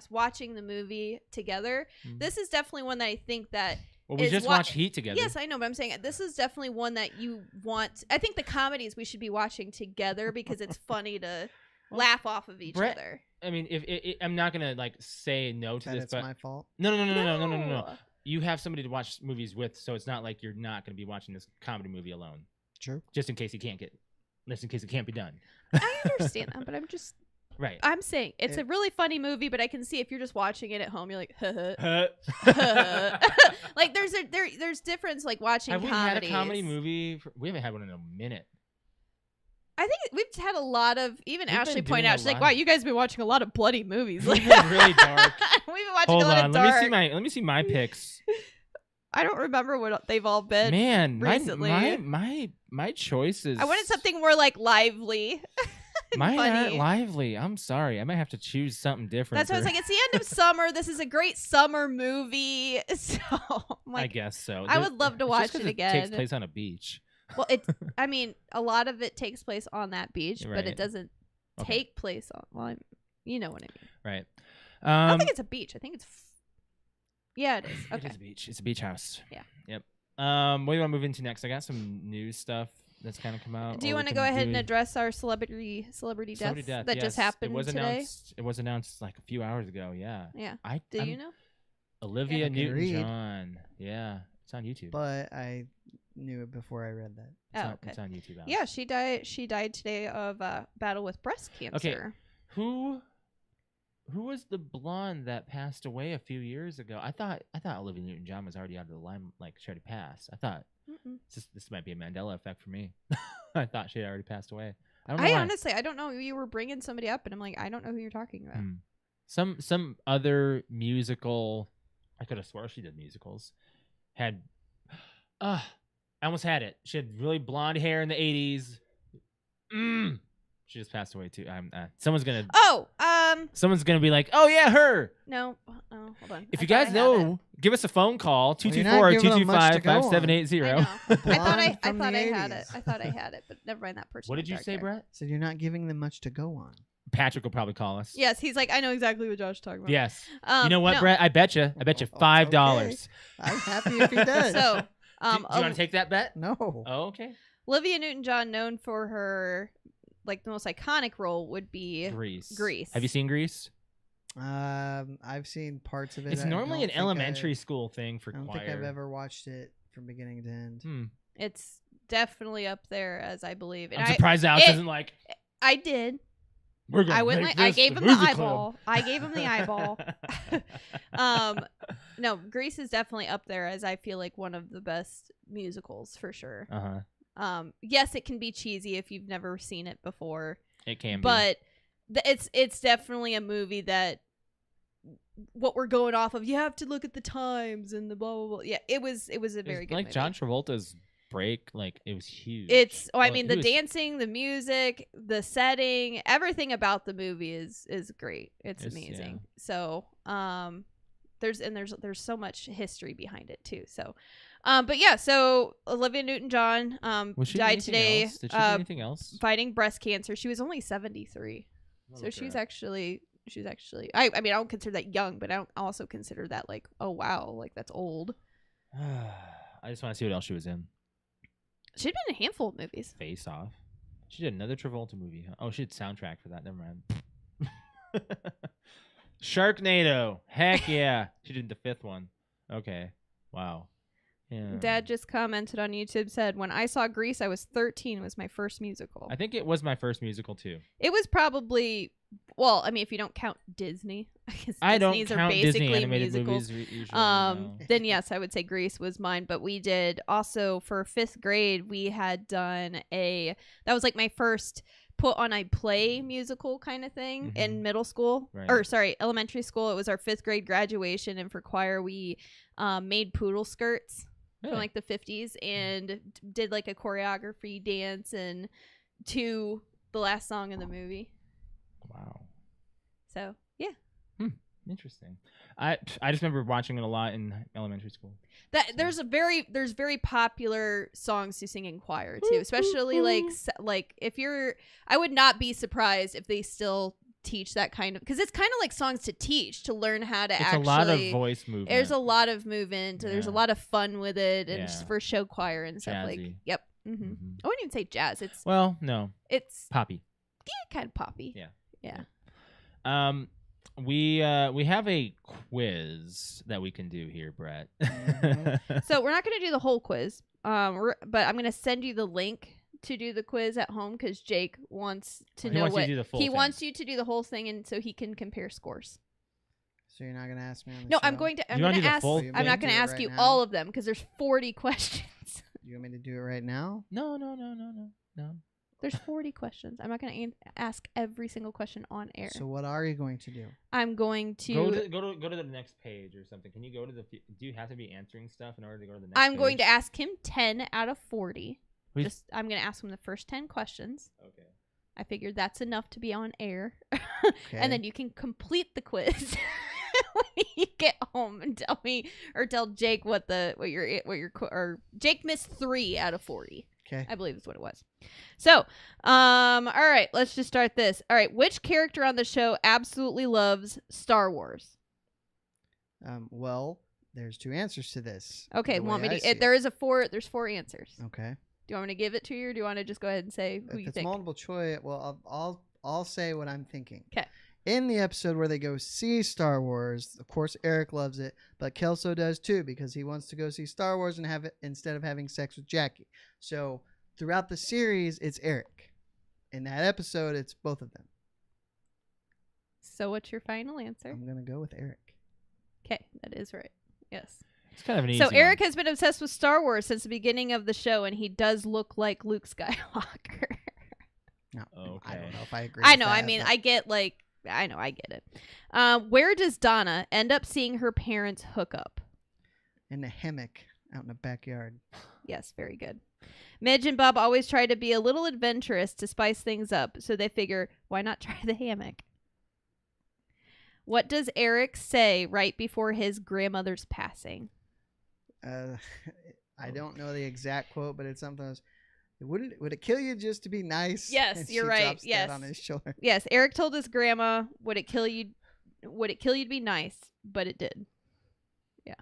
watching the movie together. Mhm. This is definitely one that I think that, Well, we is just wa- watched Heat together. yes, I know, but I'm saying this is definitely one that you want. I think the comedies we should be watching together because it's funny to Well, laugh off of each Brett- other. I mean, if I'm not gonna like say no to That this, it's but my fault. no. You have somebody to watch movies with, so it's not like you're not gonna be watching this comedy movie alone, True. just in case in case it can't be done. I understand that, but Right. I'm saying it's a really funny movie, but I can see if you're just watching it at home, you're like, like there's difference like watching Have we comedies. had a comedy movie? We haven't had one in a minute. I think we've had a lot of, even We've Ashley been pointed doing out, a she's like, lot. wow, you guys have been watching a lot of bloody movies. We've been really dark. We've been watching Hold a lot on, of let dark. me see my picks. I don't remember what they've all been. Man, recently. my choices. I wanted something more like lively. and Mine aren't funny. lively. I'm sorry. I might have to choose something different. That's why I was for- like, it's the end of summer. This is a great summer movie. So I'm I like, guess so. I would love to It's watch just 'cause it again. Takes place on a beach. well, I mean, a lot of it takes place on that beach, but Right. it doesn't Okay. take place on. Well, you know what I mean. Right. I don't think it's a beach. I think it's. Yeah, it is. Okay. It is a beach. It's a beach house. Yeah. Yep. What do you want to move into next? I got some news stuff that's kind of come out. Do you want want to go ahead and address our celebrity Celebrity death yes. that just happened It was today? announced. It was announced like a few hours ago. Yeah. Yeah. Do Do you know? Olivia I can read. Newton-John. Yeah. It's on YouTube. But I knew it before I read that. It's on YouTube. Alex. Yeah, she died. She died today of battle with breast cancer. Who was the blonde that passed away a few years ago? I thought Olivia Newton-John was already out of the line, like she already passed. I thought Mm-mm. this might be a Mandela effect for me. I thought she had already passed away. I don't know I why. honestly, I don't know. You were bringing somebody up, and I'm like, I don't know who you're talking about. Some other musical. I could have swore she did musicals. Had, I almost had it. She had really blonde hair in the 80s. She just passed away too. Someone's gonna. Oh, Someone's gonna be like, "Oh yeah, her." No. Oh, hold on. If I you thought I guys had know, give us a phone call Well, you're not giving them much to go on. 225-5780. I know. I thought Blonde I from the thought I had 80s. it. I thought I had it, but never mind that person. What with did you dark say, hair. Brett? So you're not giving them much to go on. Patrick will probably call us. Yes, he's like, I know exactly what Josh is talking about. Yes. You know what, no. Brett? I bet you $5. I'm happy if he does. So, Do you want to take that bet? no. Oh, okay. Olivia Newton-John, known for her, like, the most iconic role, would be Grease. Have you seen Grease? I've seen parts of it. It's I normally don't an think elementary school thing for I don't choir. think I've ever watched it from beginning to end. It's definitely up there, as I believe. And I'm surprised Alex isn't like. I did. We're gonna I went make like I this gave the him the movie eyeball. club. I gave him the eyeball. No, Grease is definitely up there as I feel like one of the best musicals for sure. Yes, it can be cheesy if you've never seen it before. It can be. But it's definitely a movie that what we're going off of. You have to look at the times and the blah blah blah. Yeah, it was a very good like movie. John Travolta's break, like it was huge. I mean, the dancing, the music, the setting, everything about the movie is great. It's amazing. Yeah. So, there's so much history behind it too. So, but yeah, so Olivia Newton-John died today. Did she do anything else? Fighting breast cancer. She was only 73. So she's actually I mean, I don't consider that young, but I don't also consider that like, oh wow, like that's old. I just want to see what else she was in. She'd been in a handful of movies. Face Off. She did another Travolta movie. Huh? Oh, she did soundtrack for that. Never mind. Sharknado. Heck yeah. She did the 5th one. Okay. Wow. Yeah. Dad just commented on YouTube, said, when I saw Grease, I was 13. It was my first musical. I think it was my first musical too. It was probably, well, I mean, if you don't count Disney, because I don't Disney's count are basically Disney animated musicals. movies usually. No. Then yes, I would say Grease was mine. But we did also for 5th grade, we had done that was like my first put on a play musical kind of thing in middle school, elementary school. It was our 5th grade graduation, and for choir we made poodle skirts. From like the 50s, and did like a choreography dance and to the last song in the movie. Wow. So yeah. Interesting. I just remember watching it a lot in elementary school. There's very popular songs to sing in choir too, especially like if you're. I would not be surprised if they still teach that kind of, because it's kind of like songs to teach, to learn how to it's a lot of voice movement. There's a lot of movement. There's a lot of fun with it, and Yeah. for show choir and stuff. Jazzy. Like yep. I wouldn't even say jazz. It's no, it's poppy. kind of poppy. Yeah. We have a quiz that we can do here, Brett. So we're not going to do the whole quiz, but I'm going to send you the link to do the quiz at home, because Jake wants to know what he wants you to do the whole thing, and so he can compare scores. So you're not gonna ask me on the No, show? I'm going to. I'm You wanna going to do the ask. full I'm not thing? going to ask right you now? all of them, because there's 40 questions. You want me to do it right now? No. There's 40 questions. I'm not going to ask every single question on air. So what are you going to do? I'm going to. Go to the next page or something. Can you go to the? Do you have to be answering stuff in order to go to the next? I'm page? going to ask him 10 out of 40. Wait. I'm going to ask him the first 10 questions. Okay. I figured that's enough to be on air. Okay. And then you can complete the quiz when you get home and tell me, or tell Jake what your Jake missed 3 out of 40. Okay. I believe is what it was. So, all right, let's just start this. All right, which character on the show absolutely loves Star Wars? Well, there's 2 answers to this. Okay, the want me way I to? see it. There's 4 answers. Okay. Do you want me to give it to you, or do you want to just go ahead and say who If you it's think? multiple choice, well, I'll say what I'm thinking. 'Kay. In the episode where they go see Star Wars, of course Eric loves it, but Kelso does too, because he wants to go see Star Wars and have it instead of having sex with Jackie. So throughout the series, it's Eric. In that episode, it's both of them. So what's your final answer? I'm gonna go with Eric. Okay, that is right. Yes. It's kind of an easy So Eric one. has been obsessed with Star Wars since the beginning of the show, and he does look like Luke Skywalker. No, Okay. I don't know if I agree. I with know. that, I mean, but- I get it. Where does Donna end up seeing her parents hook up? in the hammock out in the backyard. Yes, very good. Midge and Bob always try to be a little adventurous to spice things up, so they figure, why not try the hammock? What does Eric say right before his grandmother's passing? I don't know the exact quote, but it's something else. Would it kill you just to be nice? Yes, And you're she right. drops Yes. that on his shoulder. Yes, Eric told his grandma, would it kill you to be nice? But it did. Yeah.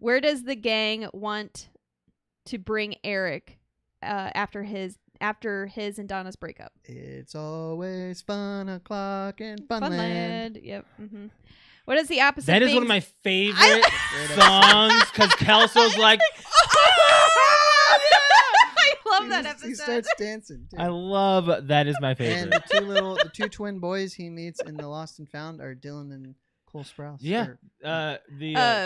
Where does the gang want to bring Eric after his and Donna's breakup? It's always fun o'clock in Funland. Yep. Mm-hmm. What is the opposite? That of is one of being my favorite songs because Kelso's like, I love that episode. He starts dancing. Too. I love that is my favorite. And the two twin boys he meets in the Lost and Found are Dylan and Cole Sprouse. Yeah. Or,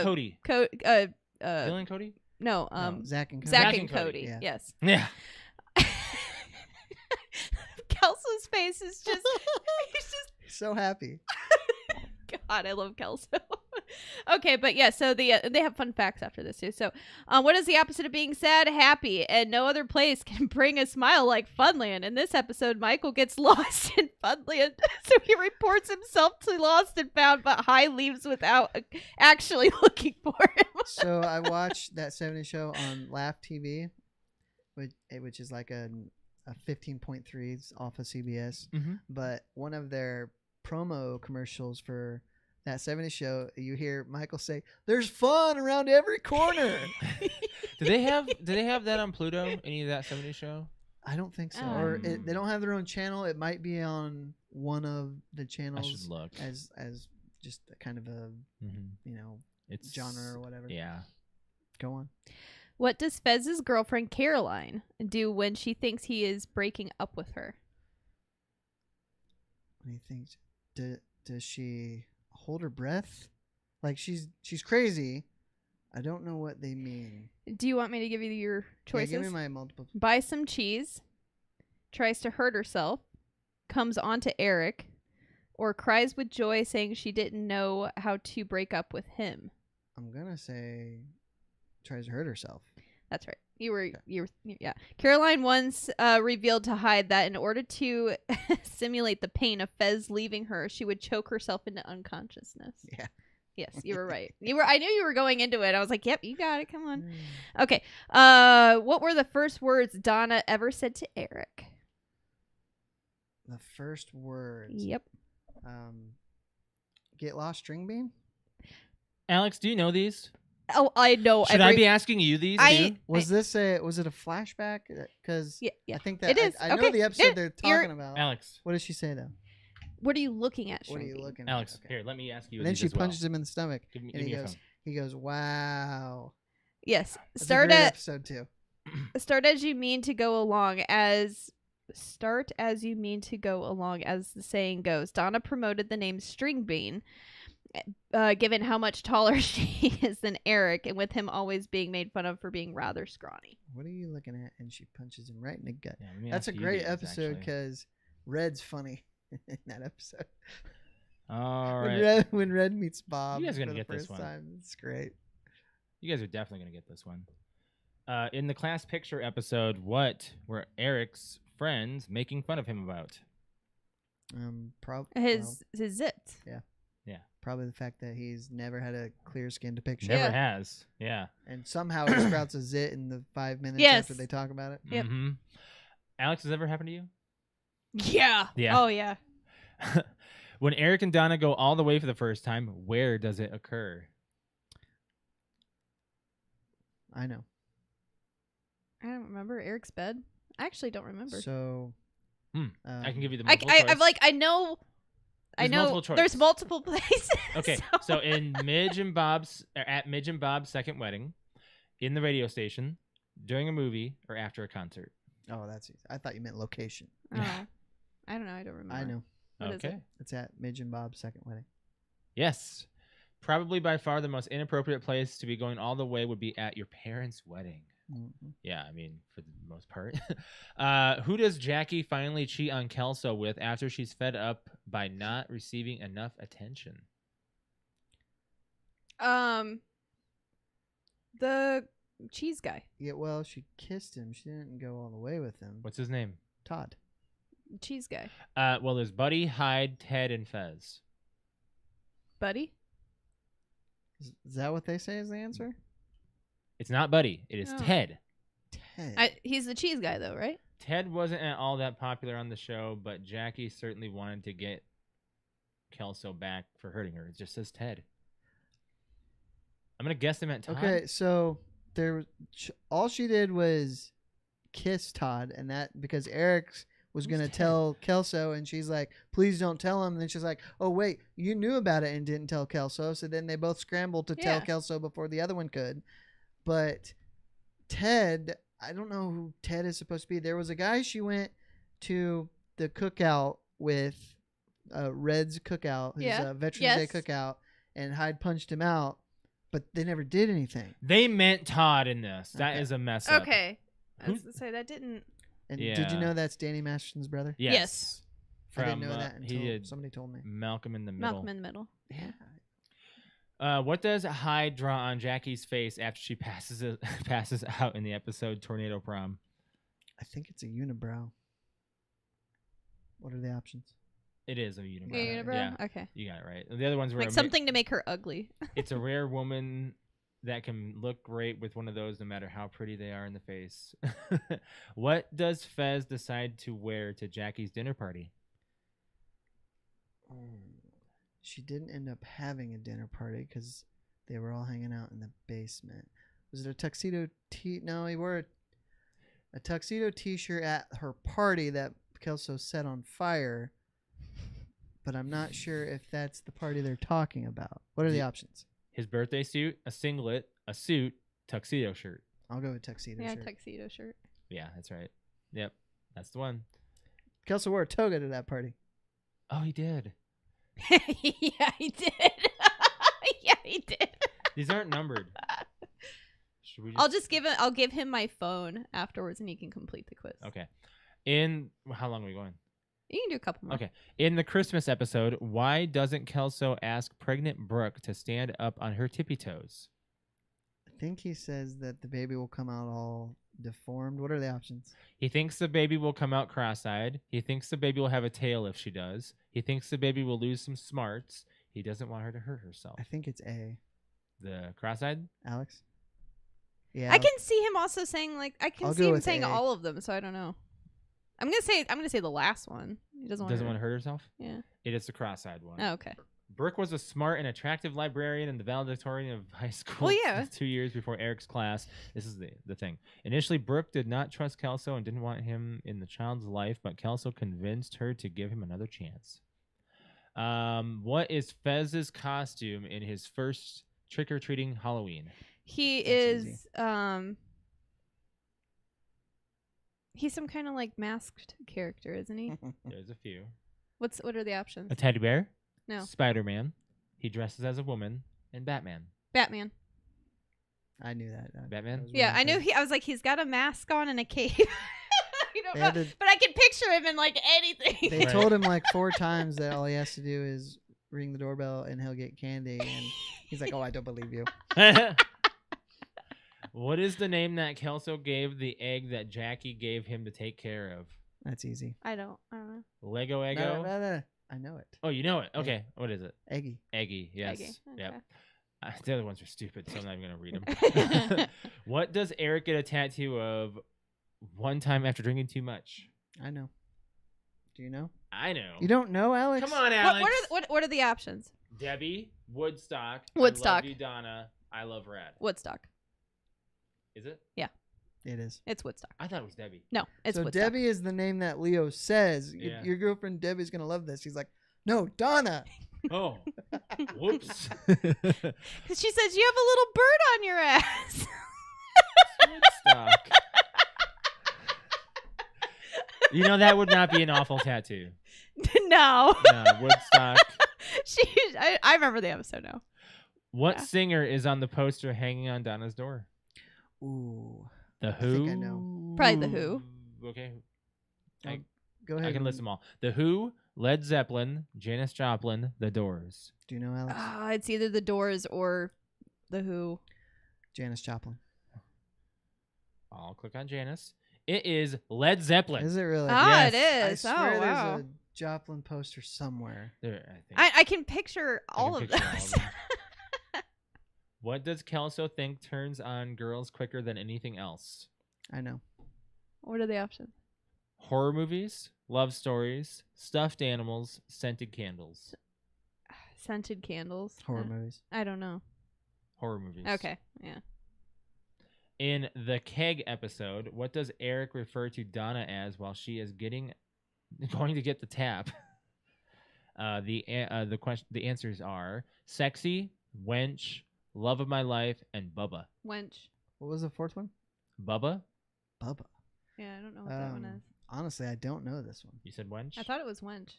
Cody. Dylan Dylan Cody? No, Zach and Cody. Zach Zach and and Cody. Cody. Yeah. Yes. Yeah. Kelso's face is just he's just So happy. God, I love Kelso. Okay, but yeah, so they have fun facts after this too. So, what is the opposite of being sad? Happy, and no other place can bring a smile like Funland. In this episode, Michael gets lost in Funland, so he reports himself to Lost and Found, but High leaves without actually looking for him. So I watched that 70s show on Laugh TV, which is like a 15.3 off of CBS. Mm-hmm. But one of their promo commercials for that 70s show, you hear Michael say, "There's fun around every corner." Do they have that on Pluto? Any of that 70s show? I don't think so. Oh. Or they don't have their own channel. It might be on one of the I channels should look. as just a kind of a It's genre or whatever. Yeah. Go on. What does Fez's girlfriend Caroline do when she thinks he is breaking up with her? What do you think? Does she hold her breath? Like she's crazy. I don't know what they mean. Do you want me to give you your choices? Yeah, give me my multiple. Buy some cheese, tries to hurt herself, comes on to Eric, or cries with joy saying she didn't know how to break up with him. I'm gonna say tries to hurt herself. That's right. Yeah. Caroline once revealed to Hyde that in order to simulate the pain of Fez leaving her, she would choke herself into unconsciousness. Yeah. Yes, you were right. I knew you were going into it. I was like, "Yep, you got it. Come on." Mm. Okay. What were the first words Donna ever said to Eric? The first words. Yep. Get lost, string bean. Alex, do you know these? Oh, I know. Should I be asking you these too? Was it a flashback? Because Yeah. I think that It is. I know Okay. the episode they're You're- talking about. Alex. What does she say though? What are you looking at? What are you Shrinky? looking Alex, at? Okay. here, let me ask you And then these she as well. punches him in the stomach, Give me and he your goes, phone. "Wow." Yes. That's a Start great at episode too. start as you mean to go along as the saying goes. Donna promoted the name String Bean, given how much taller she is than Eric, and with him always being made fun of for being rather scrawny. What are you looking at? And she punches him right in the gut. Yeah, let me That's a ask you great these, episode actually. because Red's funny in that episode. All When right. Red meets Bob You guys are for gonna the get this first one. time, it's great. You guys are definitely going to get this one. In the class picture episode, what were Eric's friends making fun of him about? His zits. Probably the fact that he's never had a clear skinned picture. Never Yeah. has. Yeah. And somehow he sprouts a zit in the 5 minutes Yes. after they talk about it. Yep. Mhm. Alex, has that ever happened to you? Yeah. Yeah. Oh yeah. When Eric and Donna go all the way for the first time, where does it occur? I know. I don't remember Eric's bed. I actually don't remember. So I can give you the I multiple choice. I know. There's multiple choice. There's multiple places. Okay, so in Midge and Bob's second wedding, in the radio station, during a movie, or after a concert. Oh, that's easy. I thought you meant location. Oh. I don't know. I don't remember. I know. What is Okay. it? It's at Midge and Bob's second wedding. Yes. Probably by far the most inappropriate place to be going all the way would be at your parents' wedding. Mhm. Yeah, I mean, for the most part. Who does Jackie finally cheat on Kelso with after she's fed up by not receiving enough attention? The cheese guy. Yeah, well, she kissed him. She didn't go all the way with him. What's his name? Todd. Cheese guy. Well, there's Buddy, Hyde, Ted, and Fez. Buddy? Is that what they say is the answer? It's not Buddy. It is No. Ted. Ted. He's the cheese guy, though, right? Ted wasn't at all that popular on the show, but Jackie certainly wanted to get Kelso back for hurting her. It just says Ted. I'm gonna guess they meant Todd. Okay, so all she did was kiss Todd, and that because Eric was Who's gonna Ted? tell Kelso, and she's like, "Please don't tell him." And then she's like, "Oh wait, you knew about it and didn't tell Kelso." So then they both scrambled to tell Yeah. Kelso before the other one could. But Ted, I don't know who Ted is supposed to be. There was a guy she went to the cookout with, Red's cookout, his Yeah. Veterans Day Yes. cookout, and Hyde punched him out, but they never did anything. They meant Todd in this. That Okay. is a mess up. Okay. I was Who- going to say that didn't. And Yeah. did you know that's Danny Masterson's brother? Yes. Yes. From, I didn't know that he until did somebody told me. Malcolm in the Middle. Malcolm in the Middle. Yeah. What does Hyde draw on Jackie's face after she passes out in the episode Tornado Prom? I think it's a unibrow. What are the options? It is a unibrow. Yeah, unibrow? Yeah, Okay. you got it right. The other ones were Like something to make her ugly. It's a rare woman that can look great with one of those no matter how pretty they are in the face. What does Fez decide to wear to Jackie's dinner party? She didn't end up having a dinner party because they were all hanging out in the basement. Was it a tuxedo No, he wore a tuxedo T-shirt at her party that Kelso set on fire. But I'm not sure if that's the party they're talking about. What are the options? His birthday suit, a singlet, a suit, tuxedo shirt. I'll go with tuxedo Yeah, shirt. tuxedo shirt. Yeah, that's right. Yep, that's the one. Kelso wore a toga to that party. Oh, he did. Yeah, he did. Yeah, he did. These aren't numbered. Should we I'll give him my phone afterwards and he can complete the quiz. Okay. How long are we going? You can do a couple more. Okay. In the Christmas episode, why doesn't Kelso ask pregnant Brooke to stand up on her tippy toes? I think he says that the baby will come out all deformed. What are the options? He thinks the baby will come out cross-eyed. He thinks the baby will have a tail if she does. He thinks the baby will lose some smarts. He doesn't want her to hurt herself. I think it's A. The cross-eyed? Alex? Yeah. I can see him also saying I'll see go him with saying A. all of them, so I don't know. I'm gonna say the last one. He doesn't want Want to hurt herself? Yeah. It is the cross-eyed one. Oh, okay. Brooke was a smart and attractive librarian and the valedictorian of high school. Well, yeah. 2 years before Eric's class. This is the thing. Initially, Brooke did not trust Kelso and didn't want him in the child's life, but Kelso convinced her to give him another chance. What is Fez's costume in his first trick-or-treating Halloween? He That's is easy. he's some kind of like masked character, isn't he? There's a few. What are the options? A teddy bear? No. Spider-Man. He dresses as a woman. And Batman. Batman. I knew that. Batman? That was Yeah, really I knew good. I was like, he's got a mask on and a cape. I don't They know, had to- but I can picture him in like anything. They Right. told him like 4 times that all he has to do is ring the doorbell and he'll get candy. And he's like, "Oh, I don't believe you." What is the name that Kelso gave the egg that Jackie gave him to take care of? That's easy. I don't know. Lego Eggo? No. I know it. Oh, you know it. Okay. What is it? Eggy. Eggy. Yes. Eggy, Yep. okay. The other ones are stupid, so I'm not even going to read them. What does Eric get a tattoo of one time after drinking too much? I know. Do you know? I know. You don't know, Alex? Come on, Alex. What are the options? Debbie, Woodstock. I Woodstock. love you, Donna. I love Rad. Woodstock. Is it? It is. It's Woodstock. I thought it was Debbie. No, it's So Woodstock. Debbie is the name that Leo says. Yeah. Your girlfriend Debbie's gonna love this. She's like, "No, Donna." Oh. Whoops. She says you have a little bird on your ass. Woodstock. You know, that would not be an awful tattoo. No. No, Woodstock. I remember the episode now. What Yeah. singer is on the poster hanging on Donna's door? Ooh. The I Who? think I know. Probably The Who. Okay. Go ahead. I can list them all. The Who, Led Zeppelin, Janis Joplin, The Doors. Do you know Alex? It's either The Doors or The Who. Janis Joplin. I'll click on Janis. It is Led Zeppelin. Is it really? Ah, Yes. it I is. swear Oh, there's wow. a Joplin poster somewhere. There, I think. I can picture I all can of picture all those. of them. What does Kelso think turns on girls quicker than anything else? I know. What are the options? Horror movies, love stories, stuffed animals, scented candles. Scented candles. Horror movies. I don't know. Horror movies. Okay. Yeah. In the keg episode, what does Eric refer to Donna as while she is going to get the tap? The answers are sexy, wench, love of my life, and Bubba. Wench. What was the fourth one? Bubba? Bubba. Yeah, I don't know what that one is. Honestly, I don't know this one. You said wench? I thought it was wench.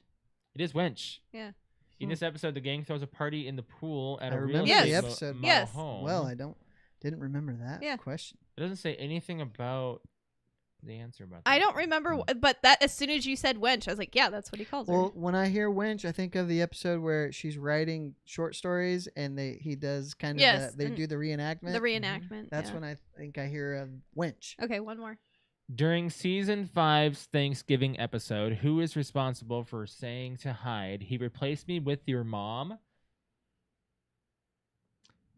It is wench. Yeah. In this episode, the gang throws a party in the pool at I a real remember estate the episode. model Yes. home. Well, I didn't remember that Yeah. question. It doesn't say anything about the answer about that. I don't remember, but that as soon as you said wench, I was like, yeah, that's what he calls her. Well, when I hear wench, I think of the episode where she's writing short stories and he does kind of Yes, they and do the reenactment. The reenactment. That's yeah. when I think I hear of wench. Okay, one more. During season 5's Thanksgiving episode, who is responsible for saying to Hyde, "He replaced me with your mom"?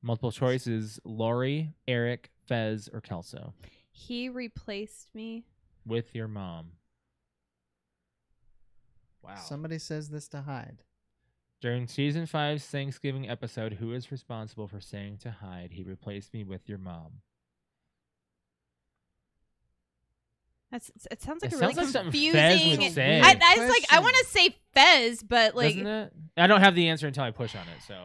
Multiple choices: Lori, Eric, Fez, or Kelso. He replaced me. With your mom. Wow. Somebody says this to Hyde. During season 5's Thanksgiving episode, who is responsible for saying to Hyde, "He replaced me with your mom"? It sounds like It a really sounds like something confusing. Fez would say. I was like, I want to say Fez, but like, Doesn't it? I don't have the answer until I push on it, so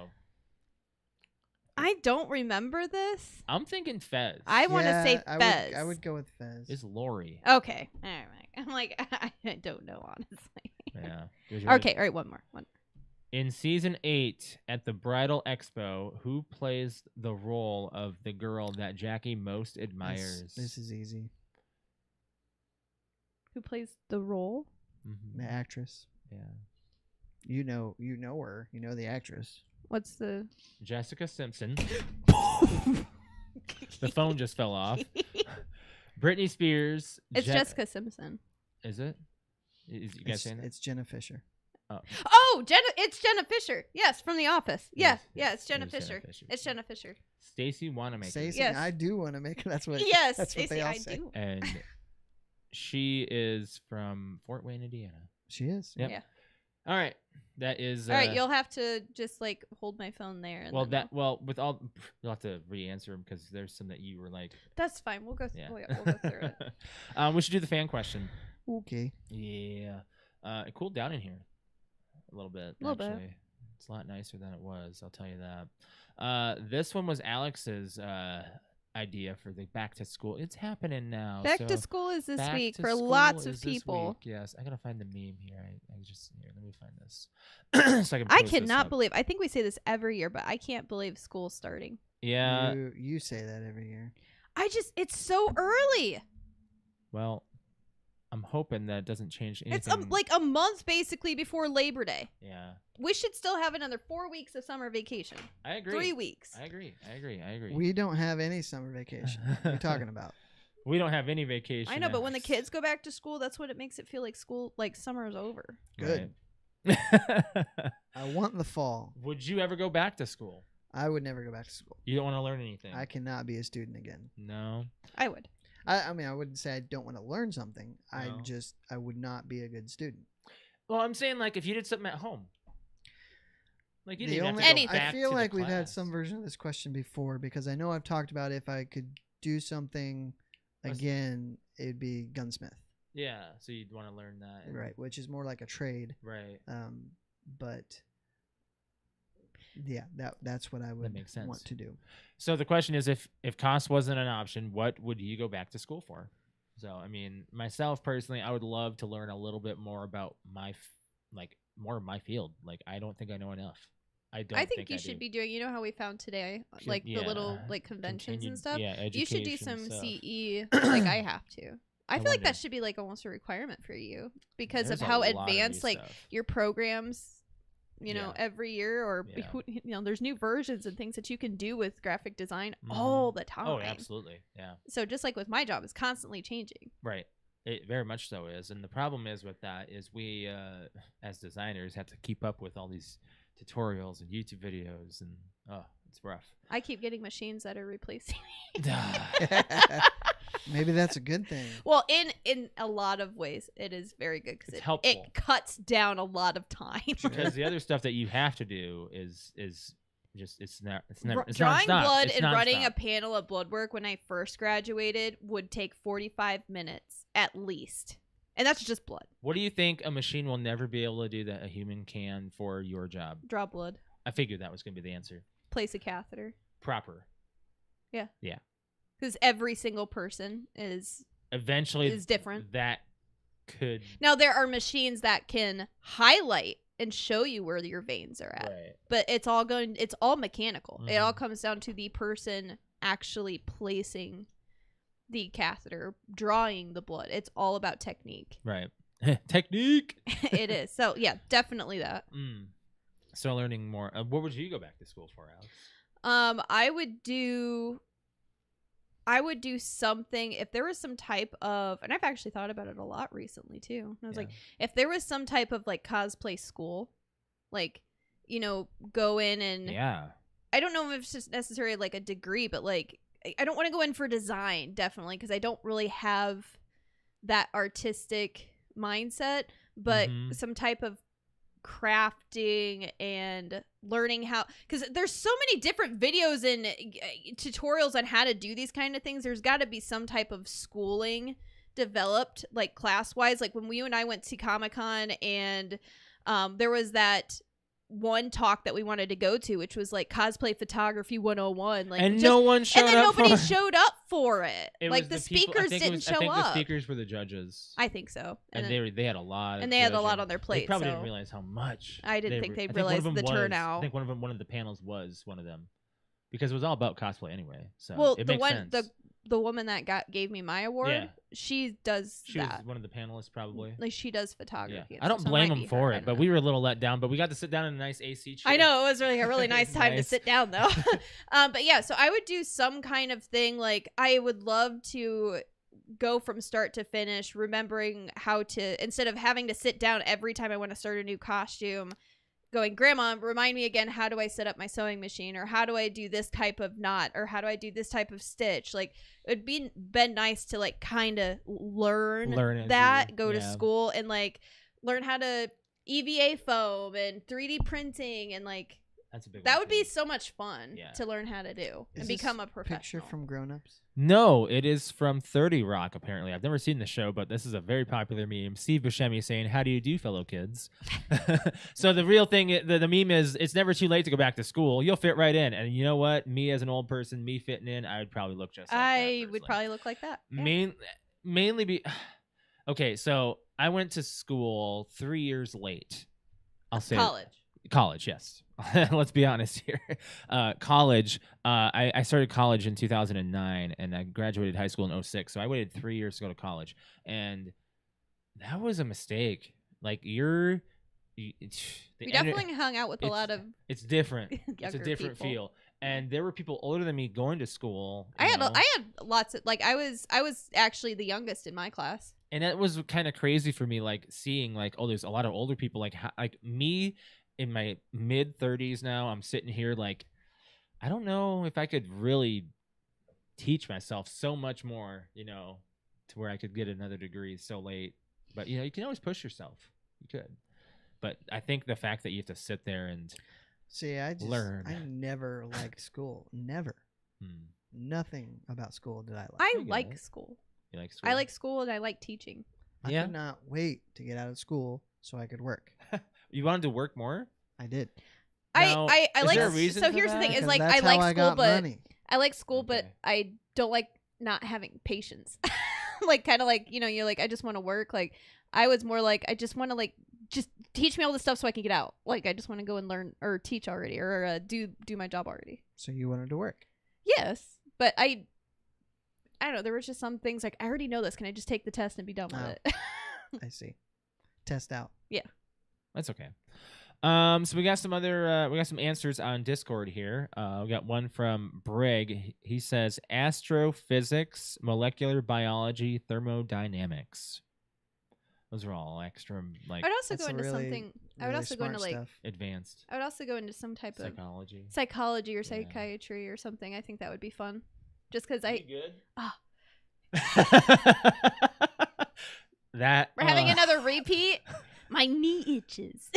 I don't remember this. I'm thinking Fez. I want to say I Fez. I would go with Fez. It's Lori. Okay. All right. I'm like, I don't know, honestly. Yeah. Okay. All right. One more. In season 8, at the Bridal Expo, who plays the role of the girl that Jackie most admires? This is easy. Who plays the role? Mhm. The actress. Yeah. You know her. You know the actress. What's the? Jessica Simpson. The phone just fell off. Britney Spears. It's Jessica Simpson. Is it? Is you guys saying that? It's Jenna Fisher. Oh, it's Jenna Fisher. Yes, from The Office. Yes, Yeah, it's Jenna it is Fisher. Jenna Fisher. It's Jenna Fisher. Stacey Wanamaker. Stacey, Yes. I do want to make that's what. Yes, that's what Stacey, they all I say. do. And she is from Fort Wayne, Indiana. She is. Yep. Yeah. All right. That is. All right, you'll have to just like hold my phone there. And then with all you'll have to re-answer them because there's some that you were like. that's fine. We'll go. Yeah. We'll go through it. We should do the fan question. Okay. Yeah. It cooled down in here a little bit. A little bit. Actually. It's a lot nicer than it was. I'll tell you that. This one was Alex's idea for the back to school. It's happening now. Back so to school is this back week to for school lots of is this people. week. Yes, I gotta find the meme here. I just here. Let me find this. So I can. I post this cannot up. believe. I think we say this every year, but I can't believe school's starting. Yeah. You say that every year. It's so early. Well, I'm hoping that doesn't change anything. It's like a month basically before Labor Day. Yeah. We should still have another 4 weeks of summer vacation. I agree. 3 weeks. I agree. We don't have any summer vacation. What are you talking about? We don't have any vacation. I know, but when the kids go back to school, that's what it makes it feel like school, like summer is over. Good. Right. I want the fall. Would you ever go back to school? I would never go back to school. You don't want to learn anything. I cannot be a student again. No. I would. I mean, I wouldn't say I don't want to learn something. No. I would not be a good student. Well, I'm saying like if you did something at home. Like you The didn't only- have to Anything. go back I feel to the like we've had class. some version of this question before because I know I've talked about if I could do something again, it'd be gunsmith. Yeah, so you'd want to learn that. and- Right, which is more like a trade. Right. But yeah, that's what I would makes sense. want to do. So the question is, if cost wasn't an option, what would you go back to school for? So I mean, myself personally, I would love to learn a little bit more about more of my field. Like I don't think I know enough. I think you should be doing. You know how we found today, like the little like conventions and stuff. Yeah, You should do education some stuff. CE, like I have to. I feel like wonder. that should be like almost a requirement for you because There's of a how lot of new advanced like stuff. your programs, you know, Yeah. every year or Yeah. you know, there's new versions and things that you can do with graphic design Mhm. all the time. Oh, absolutely. Yeah. So just like with my job, it's constantly changing. Right. It very much so is. And the problem is with that is we, as designers, have to keep up with all these tutorials and YouTube videos, and it's rough. I keep getting machines that are replacing me. Maybe that's a good thing. Well, in a lot of ways, it is very good because It's helpful. it cuts down a lot of time. Because the other stuff that you have to do is just it's never it's Drawing nonstop. blood It's and running a nonstop. panel of blood work when I first graduated would take 45 minutes at least. And that's just blood. What do you think a machine will never be able to do that a human can for your job? Draw blood. I figured that was going to be the answer. Place a catheter. Proper. Yeah. Because every single person is Eventually, different. That could. Now, there are machines that can highlight and show you where your veins are at. Right. But it's all mechanical. It all Mhm. comes down to the person actually placing the catheter, drawing the blood. It's all about technique. Right. Technique. It is. So, yeah, definitely that. So learning more. What would you go back to school for, Alex? I would do something if there was some type of, and I've actually thought about it a lot recently too. I was like, if there was some type of like cosplay school, like, go in and I don't know if it's just necessarily like a degree, but like I don't want to go in for design, definitely, because I don't really have that artistic mindset, but some type of crafting and learning how, because there's so many different videos and tutorials on how to do these kind of things. There's got to be some type of schooling developed, like class wise, like when you and I went to Comic-Con, and there was that one talk that we wanted to go to, which was like cosplay photography 101, like, and no one showed and then up nobody for showed up for it. it. Like Was the people- I speakers think it didn't was- show I think up. the speakers were the judges, I think so, and then, they had a lot. and they had a lot judging. on their plate. They probably so didn't realize how much. I didn't think I they think realized one of the them was- turnout. I think one of the panels was one of them, because it was all about cosplay anyway. So Well, it the makes one sense. the woman that gave me my award, Yeah. she does She that. was one of the panelists, probably. Like she does photography. Yeah. and I don't stuff, so blame might them be for her, I it, don't but know. we were a little let down. But we got to sit down in a nice AC chair. I know it was really a really nice time to Nice. sit down though. But yeah, so I would do some kind of thing. Like I would love to go from start to finish, remembering how to, instead of having to sit down every time I want to start a new costume, going, Grandma, remind me again, how do I set up my sewing machine, or how do I do this type of knot, or how do I do this type of stitch? Like it'd been nice to like kind of learn as that, you- go to yeah. school and like learn how to EVA foam and 3D printing, and like That's a big that one, would be too. so much fun Yeah. to learn how to do Is and this become a Picture professional. from Grown Ups. No, it is from 30 Rock, apparently. I've never seen the show, but this is a very popular meme. Steve Buscemi saying, "How do you do, fellow kids?" So the real thing, the meme is, it's never too late to go back to school. You'll fit right in. And you know what? Me as an old person, me fitting in, I would probably look just like that. I would personally. probably look like that. Yeah. Mainly be... Okay, so I went to school 3 years late. I'll say College, yes. Let's be honest here. College. I started college in 2009, and I graduated high school in 2006. So I waited 3 years to go to college, and that was a mistake. Like we definitely hung out with a lot of It's different. It's a younger different people. feel. And there were people older than me going to school. I you know? had lots of, like, I was actually the youngest in my class. And that was kind of crazy for me, like seeing like, oh, there's a lot of older people, like me in my mid 30s now. I'm sitting here like, I don't know if I could really teach myself so much more, to where I could get another degree so late. But you can always push yourself. You could. But I think the fact that you have to sit there and See, I learn. never liked school. Never. Nothing about school did I like. I get like it. school. You like school? I like school and I like teaching. I Yeah. could not wait to get out of school so I could work. You wanted to work more? I did. Now, I is like. there a reason So for here's the thing: that? is Because like that's I like how I school, got but money. I like school, but Okay. I don't like not having patience. Like kind of like you're like, I just want to work. Like I was more like, I just want to like just teach me all this stuff so I can get out. Like I just want to go and learn or teach already, or do my job already. So you wanted to work. Yes, but I don't know. There was just some things like, I already know this. Can I just take the test and be done with Oh. it? I see. Test out. That's okay. So we got some other, we got some answers on Discord here. We got one from Brig. He says astrophysics, molecular biology, thermodynamics. Those are all extra, like, I'd also That's go into really- something. I would really also go into smart like. stuff. advanced I would also go into some type of psychology. or Yeah. psychiatry or something. I think that would be fun. Just because I. good? Ah. That We're having another repeat. My knee itches.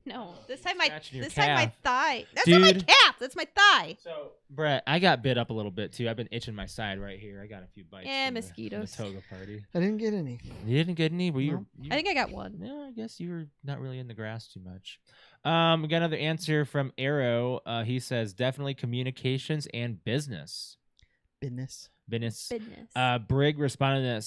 No, this time my Scratching your my calf. thigh. That's not my Dude. calf. That's my thigh. So, Brett, I got bit up a little bit too. I've been itching my side right here. I got a few bites. Eh, from mosquitoes. The toga party. I didn't get any. You didn't get any? Were you? No. you I think I got one. Yeah, I guess you were not really in the grass too much. We got another answer from Arrow. He says definitely communications and business. Business. Business. Business. Brig responded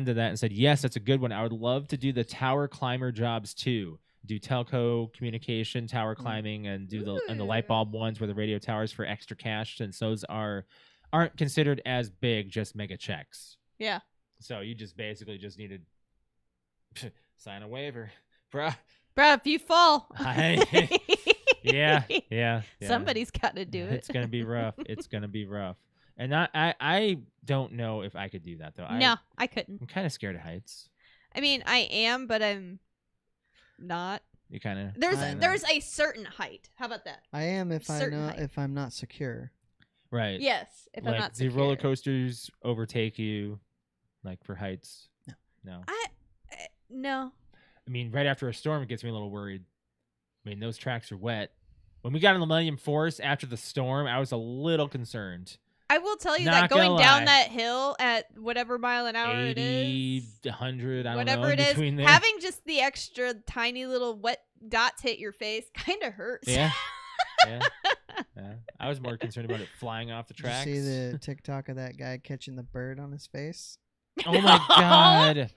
to that and said, yes, that's a good one. I would love to do the tower climber jobs too. Do telco communication, tower climbing, and do the light bulb ones where the radio towers for extra cash, since those aren't considered as big, just mega checks. Yeah. So you just basically just need to sign a waiver, bruh. Bruh, if you fall. Yeah. Somebody's got to do it. It's gonna be rough. It's gonna be rough. And I don't know if I could do that though. No, I couldn't. I'm kind of scared of heights. I mean, I am, but I'm not. You kind of There's a certain height. How about that? I am if Certain height. if I'm not secure. right. Yes, if like I'm not the secure. roller coasters overtake you, like for heights. No. No. I mean, right after a storm, it gets me a little worried. I mean, those tracks are wet. When we got in the Millennium Forest after the storm, I was a little concerned. I will tell you Not that gonna going down lie. that hill at whatever mile an hour 80, it is, 100, I don't whatever know, it is, between there. having just the extra tiny little wet dots hit your face kind of hurts. Yeah. Yeah. I was more concerned about it flying off the Did you tracks. see the TikTok of that guy catching the bird on his face? Oh my god.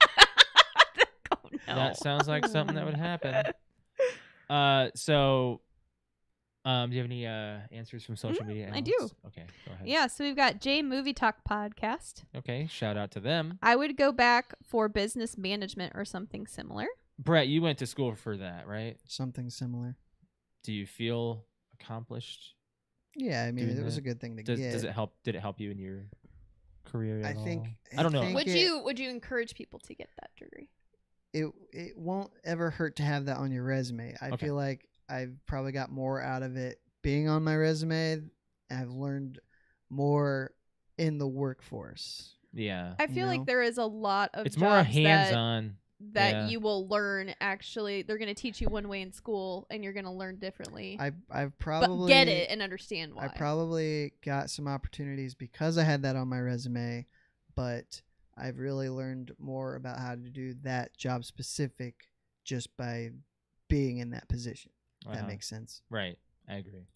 Oh, no. That sounds like something that would happen. So do you have any answers from social media? I Alex? do. Okay, go ahead. Yeah, so we've got J Movie Talk podcast. Okay, shout out to them. I would go back for business management or something similar. Brett, you went to school for that, right? Something similar. Do you feel accomplished? Yeah, I mean, Doing it was that? a good thing to Does get. it help? Did it help you in your career at I think. all? I don't know. think Would it- you encourage people to get that degree? It won't ever hurt to have that on your resume. I Okay. feel like I've probably got more out of it being on my resume. I've learned more in the workforce. Yeah. I feel know? like there is a lot of It's more jobs hands-on. that yeah. you will learn. Actually, they're going to teach you one way in school, and you're going to learn differently. I've probably but get it and understand why. I probably got some opportunities because I had that on my resume, but I've really learned more about how to do that job specific just by being in that position. If Uh-huh. that makes sense. Right. I agree.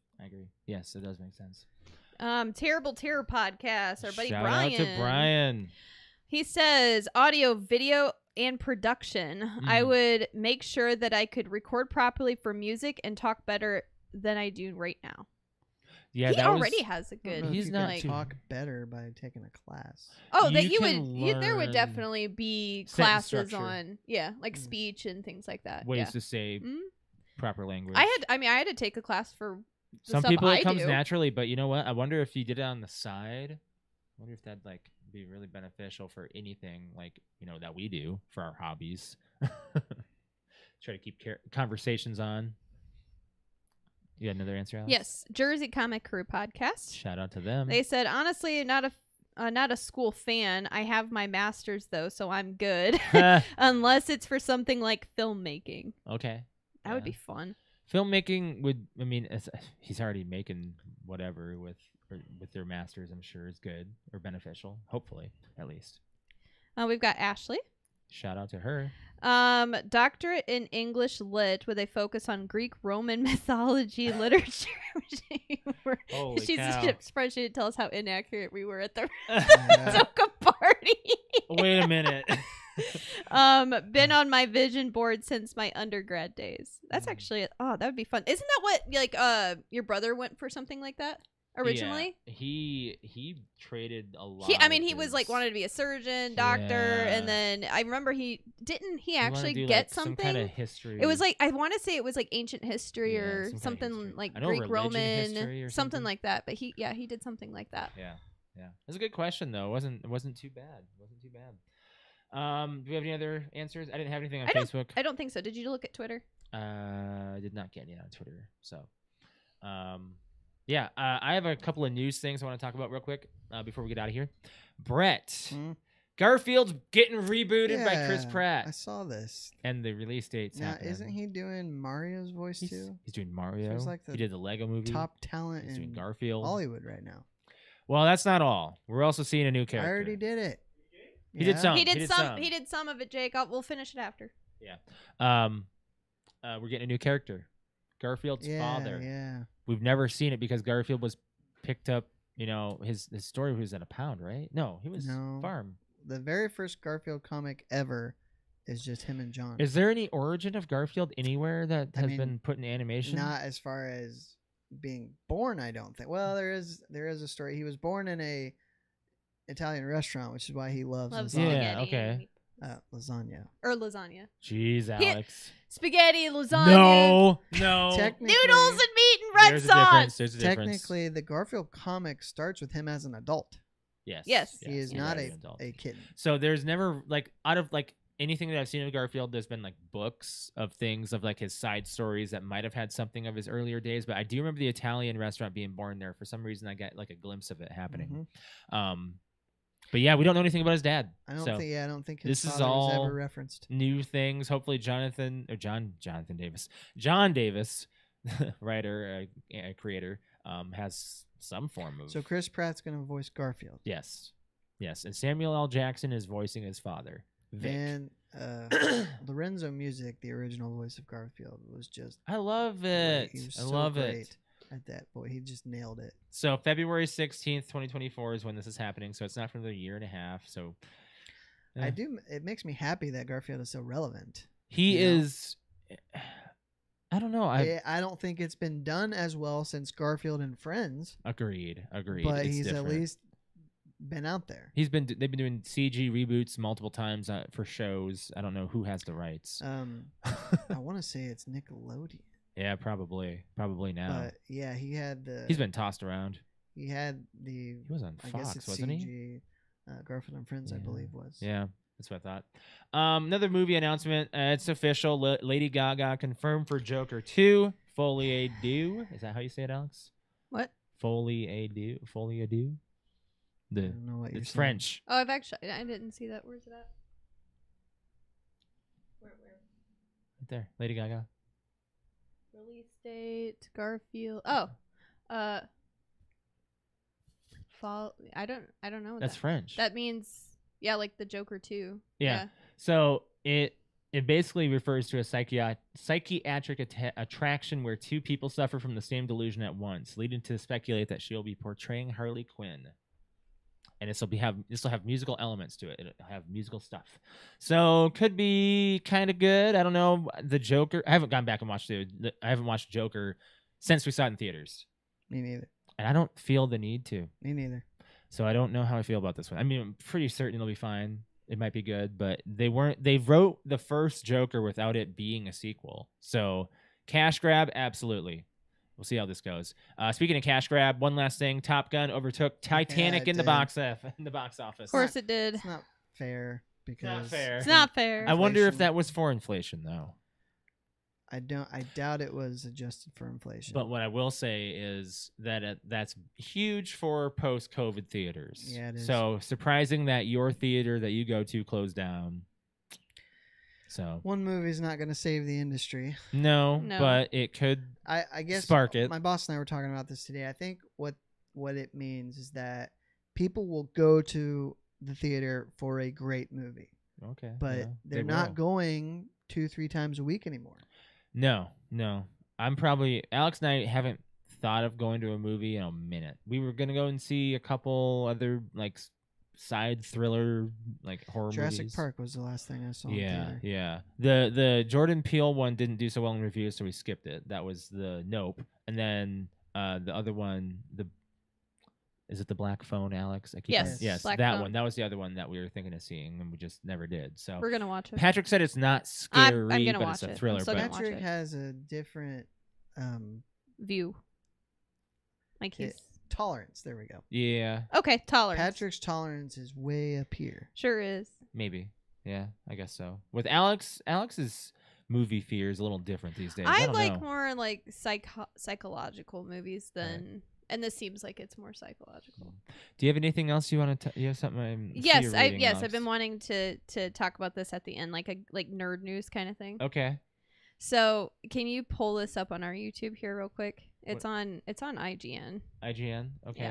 Yes, it does make sense. Terrible Terror podcast. Our buddy Shout Brian. out to Brian. He says audio, video, and production. I would make sure that I could record properly for music and talk better than I do right now. Yeah, he that already was, has a I don't good. know if He's you not can too- talk better by taking a class. Oh, that You you can would. There would learn definitely be sentence classes structure. on, like speech and things like that. ways yeah. to say Mhm. proper language. I had to take a class for the Some stuff people I it comes do. naturally, but you know what? I wonder if you did it on the side. I wonder if that'd like be really beneficial for anything like that we do for our hobbies. Try to keep conversations on. You got another answer, Alex? Yes, Jersey Comic Crew podcast. Shout out to them. They said honestly, not a school fan. I have my master's though, so I'm good. Unless it's for something like filmmaking. Okay. That would Yeah. be fun. Filmmaking would. I mean, he's already making whatever with their masters. I'm sure is good or beneficial. Hopefully, at least. We've got Ashley. Shout out to her. Doctorate in English Lit with a focus on Greek Roman mythology literature. Holy She's cow. surprised she didn't tell us how inaccurate we were at the Yeah. Toka party. Wait a minute. Been on my vision board since my undergrad days. That's actually that would be fun. Isn't that what your brother went for something like that? originally. Yeah, he traded a lot. He was like wanted to be a surgeon, doctor, and Yeah. then I remember he wanna actually do, get like, some something. kind of history. It was like I want to say it was like ancient history Yeah, or some kinda something history. like I know Greek religion Roman, history or something something. like that. But he did something like that. Yeah. That's a good question though. It wasn't too bad. Do we have any other answers? I didn't have anything on Facebook. I don't think so. Did you look at Twitter? I did not get any on Twitter. So, yeah, I have a couple of news things I want to talk about real quick before we get out of here. Brett, Garfield's getting rebooted by Chris Yeah, Pratt, I saw this. and the release date's Now, happening. isn't he doing Mario's voice too? He's doing Mario. He's like he the did the Lego movie. Top talent He's doing in Garfield. Hollywood right now. Well, that's not all. We're also seeing a new character. I already did it. He did some. He did some. some. He did some of it, Jake. We'll finish it after. Yeah. We're getting a new character, Garfield's father. Yeah. We've never seen it because Garfield was picked up. You know, his story was at a pound, right? No, he was No. farm. The very first Garfield comic ever is just him and John. Is there any origin of Garfield anywhere that I has mean, been put in animation? Not as far as being born, I don't think. Well, there is a story. He was born in a Italian restaurant, which is why he loves Loves lasagna. Yeah, spaghetti okay. Lasagna. or lasagna. Jeez, Alex. Spaghetti, lasagna. No. Technically, Noodles and meat and red There's a sauce. difference. There's a difference. technically, the Garfield comic starts with him as an adult. Yes. Yes. He is you're not right, a, adult. a kitten. So there's never like out of like anything that I've seen of Garfield, there's been like books of things of like his side stories that might have had something of his earlier days. But I do remember the Italian restaurant being born there. For some reason, I got like a glimpse of it happening. But yeah, we don't know anything about his dad. I don't so think. Yeah, I don't think this his is father was all ever referenced. new things. Hopefully, John Davis, writer, creator, has some form of. So Chris Pratt's gonna voice Garfield, Yes, and Samuel L. Jackson is voicing his father, Vic. and Lorenzo Music, the original voice of Garfield, was just. I love great. it. He was I so love great it. at that. Boy, he just nailed it. So February 16th, 2024 is when this is happening. So it's not for another year and a half. So I do. It makes me happy that Garfield is so relevant. he you know? is. I don't know. I I don't think it's been done as well since Garfield and Friends, agreed. but It's he's different. at least been out there. They've been doing CG reboots multiple times for shows. I don't know who has the rights. I want to say it's Nickelodeon, Yeah, probably now. but yeah, he had the. He's been tossed around. He had the. He was on I Fox, guess it's wasn't CG. he? Garfield and Friends, I Yeah. believe was. Yeah, that's what I thought. Another movie announcement. It's official. Lady Gaga confirmed for Joker 2. Folie à deux. Is that how you say it, Alex? What? Folie à deux. Folie à deux. I don't know what you're It's saying. French. Oh, I didn't see that. Where's it at? Where? Right there. Lady Gaga. Release date, Garfield. Oh, fall. I don't know. What That's French. That means like the Joker 2. Yeah. So it basically refers to a psychiatric attraction where two people suffer from the same delusion at once, leading to speculate that she'll be portraying Harley Quinn. And this will have musical elements to it. It'll have musical stuff. So could be kind of good. I don't know. The Joker. I haven't gone back and watched it. I haven't watched Joker since we saw it in theaters, Me neither. and I don't feel the need to. Me neither. So I don't know how I feel about this one. I mean, I'm pretty certain it'll be fine. It might be good, but they wrote the first Joker without it being a sequel. So cash grab, absolutely. We'll see how this goes. Speaking of cash grab, one last thing: Top Gun overtook Titanic it in the did. box office. Of course it did. It's not fair because fair. It's not fair. I wonder if inflation. that was for inflation, though. I doubt it was adjusted for inflation. But what I will say is that that's huge for post-COVID theaters. Yeah, it is. So surprising that your theater that you go to closed down. So one movie's not going to save the industry. no, No. but it could. I guess Spark it. My boss and I were talking about this today. I think what it means is that people will go to the theater for a great movie, Okay, but yeah, they're they not will. going 2-3 times a week anymore. No. I'm probably Alex and I haven't thought of going to a movie in a minute. We were gonna go and see a couple other like side thriller like horror Jurassic movies. Park was the last thing I saw. in Yeah, theater. yeah. The Jordan Peele one didn't do so well in reviews, so we skipped it. That was the Nope, and then the other one, Is it the black phone, Alex? I keep Yes, on- yes, Black that Phone. one. That was the other one that we were thinking of seeing, and we just never did. So We're gonna watch it. Patrick said it's not I'm scary, gonna but watch it's a it. I'm thriller. still But gonna watch Patrick it. has a different View. Like he's tolerance. There we go. yeah, okay. Tolerance. Patrick's tolerance is way up here. Sure is. maybe. Yeah, I guess so. With Alex's movie fear is a little different these days. I don't like know. more like psychological movies than, and this seems like it's more psychological. Do you have anything else you want to? You have something? I see Yes, you're reading, I've Alex. been wanting to talk about this at the end, like a nerd news kind of thing. Okay. So can you pull this up on our YouTube here real quick? It's on IGN. IGN. Okay.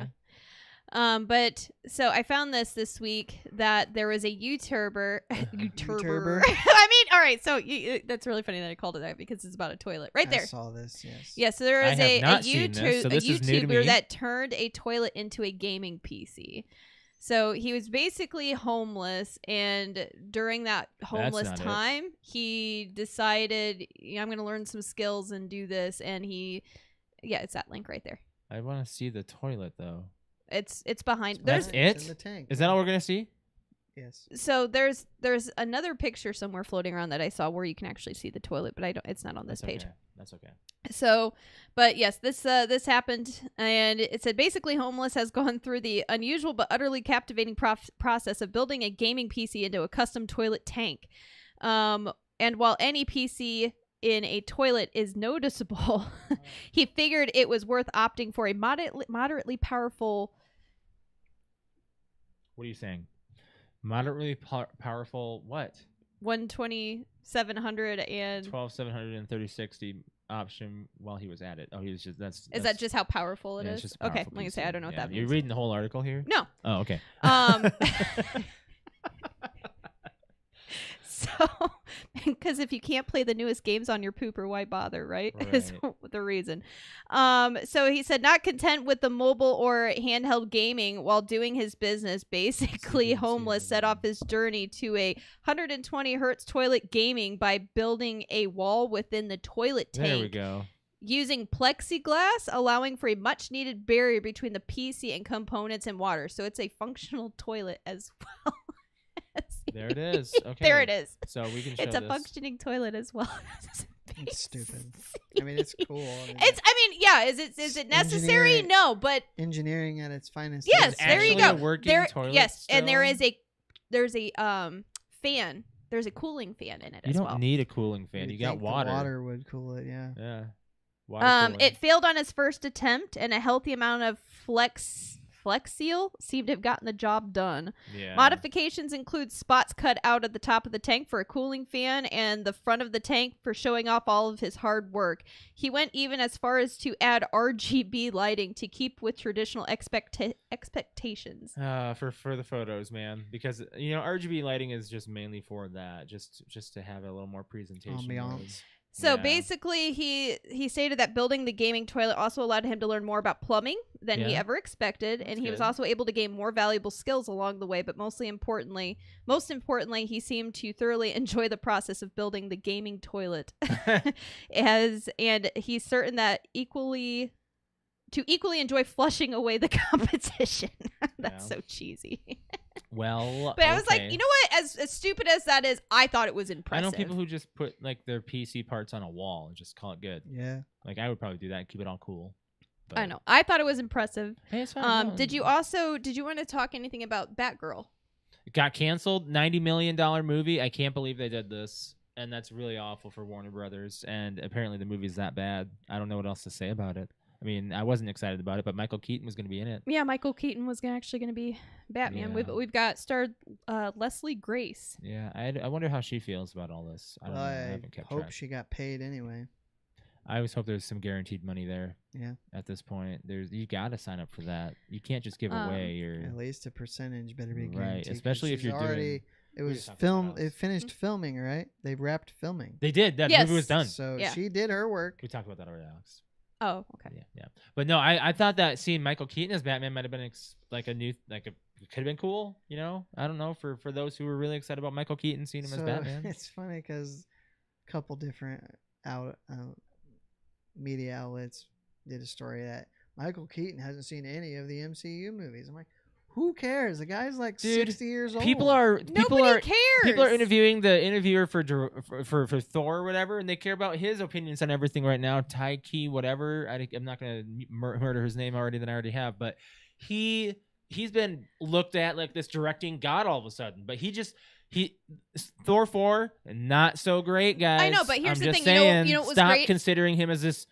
Yeah. But so I found this week that there was a YouTuber. YouTuber? I mean, all right. So that's really funny that I called it that because it's about a toilet right there. I saw this. Yes. Yeah, so there I was have a not seen this, so this is new to YouTuber me. that turned a toilet into a gaming PC. So he was basically homeless, and during that homeless not it. time, he decided, I'm going to learn some skills and do this, and it's that link right there. I want to see the toilet though. It's behind. That's There's it? It's in the tank. Is that all we're gonna see? Yes. so there's another picture somewhere floating around that I saw where you can actually see the toilet, but it's not on this That's page. Okay. That's okay. So, but yes, this happened, and it said basically homeless has gone through the unusual but utterly captivating process of building a gaming PC into a custom toilet tank. And while any PC in a toilet is noticeable, he figured it was worth opting for a moderately powerful. What are you saying? Moderately powerful. What? 12700 and 12,700 and 3060 option while he was at it. Oh, he was just is that just how powerful it yeah, is? it's just Okay, powerful like I say, PC. I don't know what Yeah. that means. You're reading the whole article here? No. Oh, okay. So, because if you can't play the newest games on your pooper, why bother, right? Is the reason. So he said, not content with the mobile or handheld gaming while doing his business, basically homeless set off his journey to a 120 hertz toilet gaming by building a wall within the toilet tank. There we go. Using plexiglass, allowing for a much needed barrier between the PC and components and water. So it's a functional toilet as well. There it is. Okay. There it is. So we can show It's a this. functioning toilet as well. It's stupid. I mean, it's cool. Yeah. Is it necessary? Engineering- No, but Engineering at its finest. Yes, It's there you actually go. a working toilet yes, and there's still? a fan. There's a cooling fan in it You as don't well. need a cooling fan. You got think water. The water would cool it. Yeah. Yeah. Water cooling. It failed on his first attempt, and a healthy amount of Flex Seal seemed to have gotten the job done. Yeah. Modifications include spots cut out at the top of the tank for a cooling fan and the front of the tank for showing off all of his hard work. He went even as far as to add RGB lighting to keep with traditional expectations. For the photos, man, because RGB lighting is just mainly for that, just to have a little more presentation. Ambiance. So Yeah. basically, he stated that building the gaming toilet also allowed him to learn more about plumbing than he Yeah. ever expected, and That's he was good. also able to gain more valuable skills along the way. But most importantly, he seemed to thoroughly enjoy the process of building the gaming toilet, and he's certain that equally enjoy flushing away the competition. That's Yeah. so cheesy. Well, But I was like, okay. you know what? As stupid as that is, I thought it was I impressive. know people who just put like their PC parts on a wall and just call it good. Yeah. Like I would probably do that and keep it all cool. But, I know. I thought it was impressive. Hey, it's fine. No, Did you want to talk anything about Batgirl? It got canceled. $90 million movie. I can't believe they did this, and that's really awful for Warner Brothers. And apparently the movie's that bad. I don't know what else to say about it. I mean, I wasn't excited about it, but Michael Keaton was going to be in it. Yeah, Michael Keaton was actually going to be Batman. Yeah. We've got starred Leslie Grace. Yeah, I wonder how she feels about all this. I don't know. I I haven't kept hope track. she got paid anyway. I always hope there's some guaranteed money there. Yeah. At this point, you got to sign up for that. You can't just give away your At least a percentage better be Right, guaranteed. 'cause especially if she's you're already. doing- It We was just talked film. about It else. finished filming, right? They wrapped filming. They did. That Yes. movie was done. So Yeah. she did her work. We talked about that already, Alex. Oh, okay. Yeah. But no, I thought that seeing Michael Keaton as Batman might have been it could have been cool. I don't know for those who were really excited about Michael Keaton seeing him as So Batman. it's funny because a couple different media outlets did a story that Michael Keaton hasn't seen any of the MCU movies. I'm like, who cares? The guy's like Dude, 60 years old. People are Nobody cares. People are interviewing the interviewer for Thor or whatever, and they care about his opinions on everything right now. Taiki, whatever. I'm not gonna murder his name already than I already have, but he's been looked at like this directing god all of a sudden. But Thor 4 not so great, guys. I know, but here's I'm the just thing. saying, You know what was stop great? considering him as this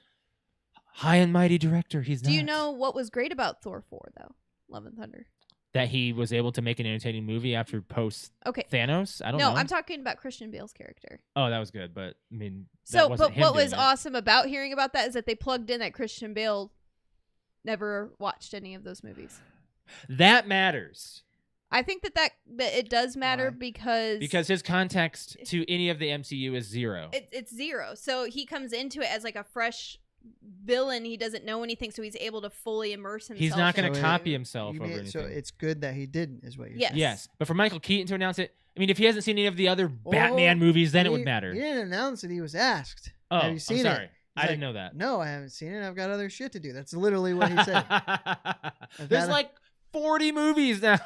high and mighty director. He's not. Do you know what was great about Thor 4 though? Love and Thunder. That he was able to make an entertaining movie after post Okay. Thanos? I don't know. No, I'm talking about Christian Bale's character. Oh, that was good, but I mean, So, wasn't but him what was doing it. awesome about hearing about that is that they plugged in that Christian Bale never watched any of those movies. That matters I think that it does matter Why? because his context to any of the MCU is zero. it's zero. So he comes into it as like a fresh villain. He doesn't know anything, so he's able to fully immerse himself. He's not going in to it. So copy himself You over mean- anything. So it's good that he didn't, is what you're Yes. saying. Yes, but for Michael Keaton to announce it, I mean, if he hasn't seen any of the other Batman movies, then it would matter. He didn't announce it. He was asked. Oh, Have you seen I'm sorry. it? I He's didn't like, know that. No, I haven't seen it. I've got other shit to do. That's literally what he said. There's gotta- like 40 movies now.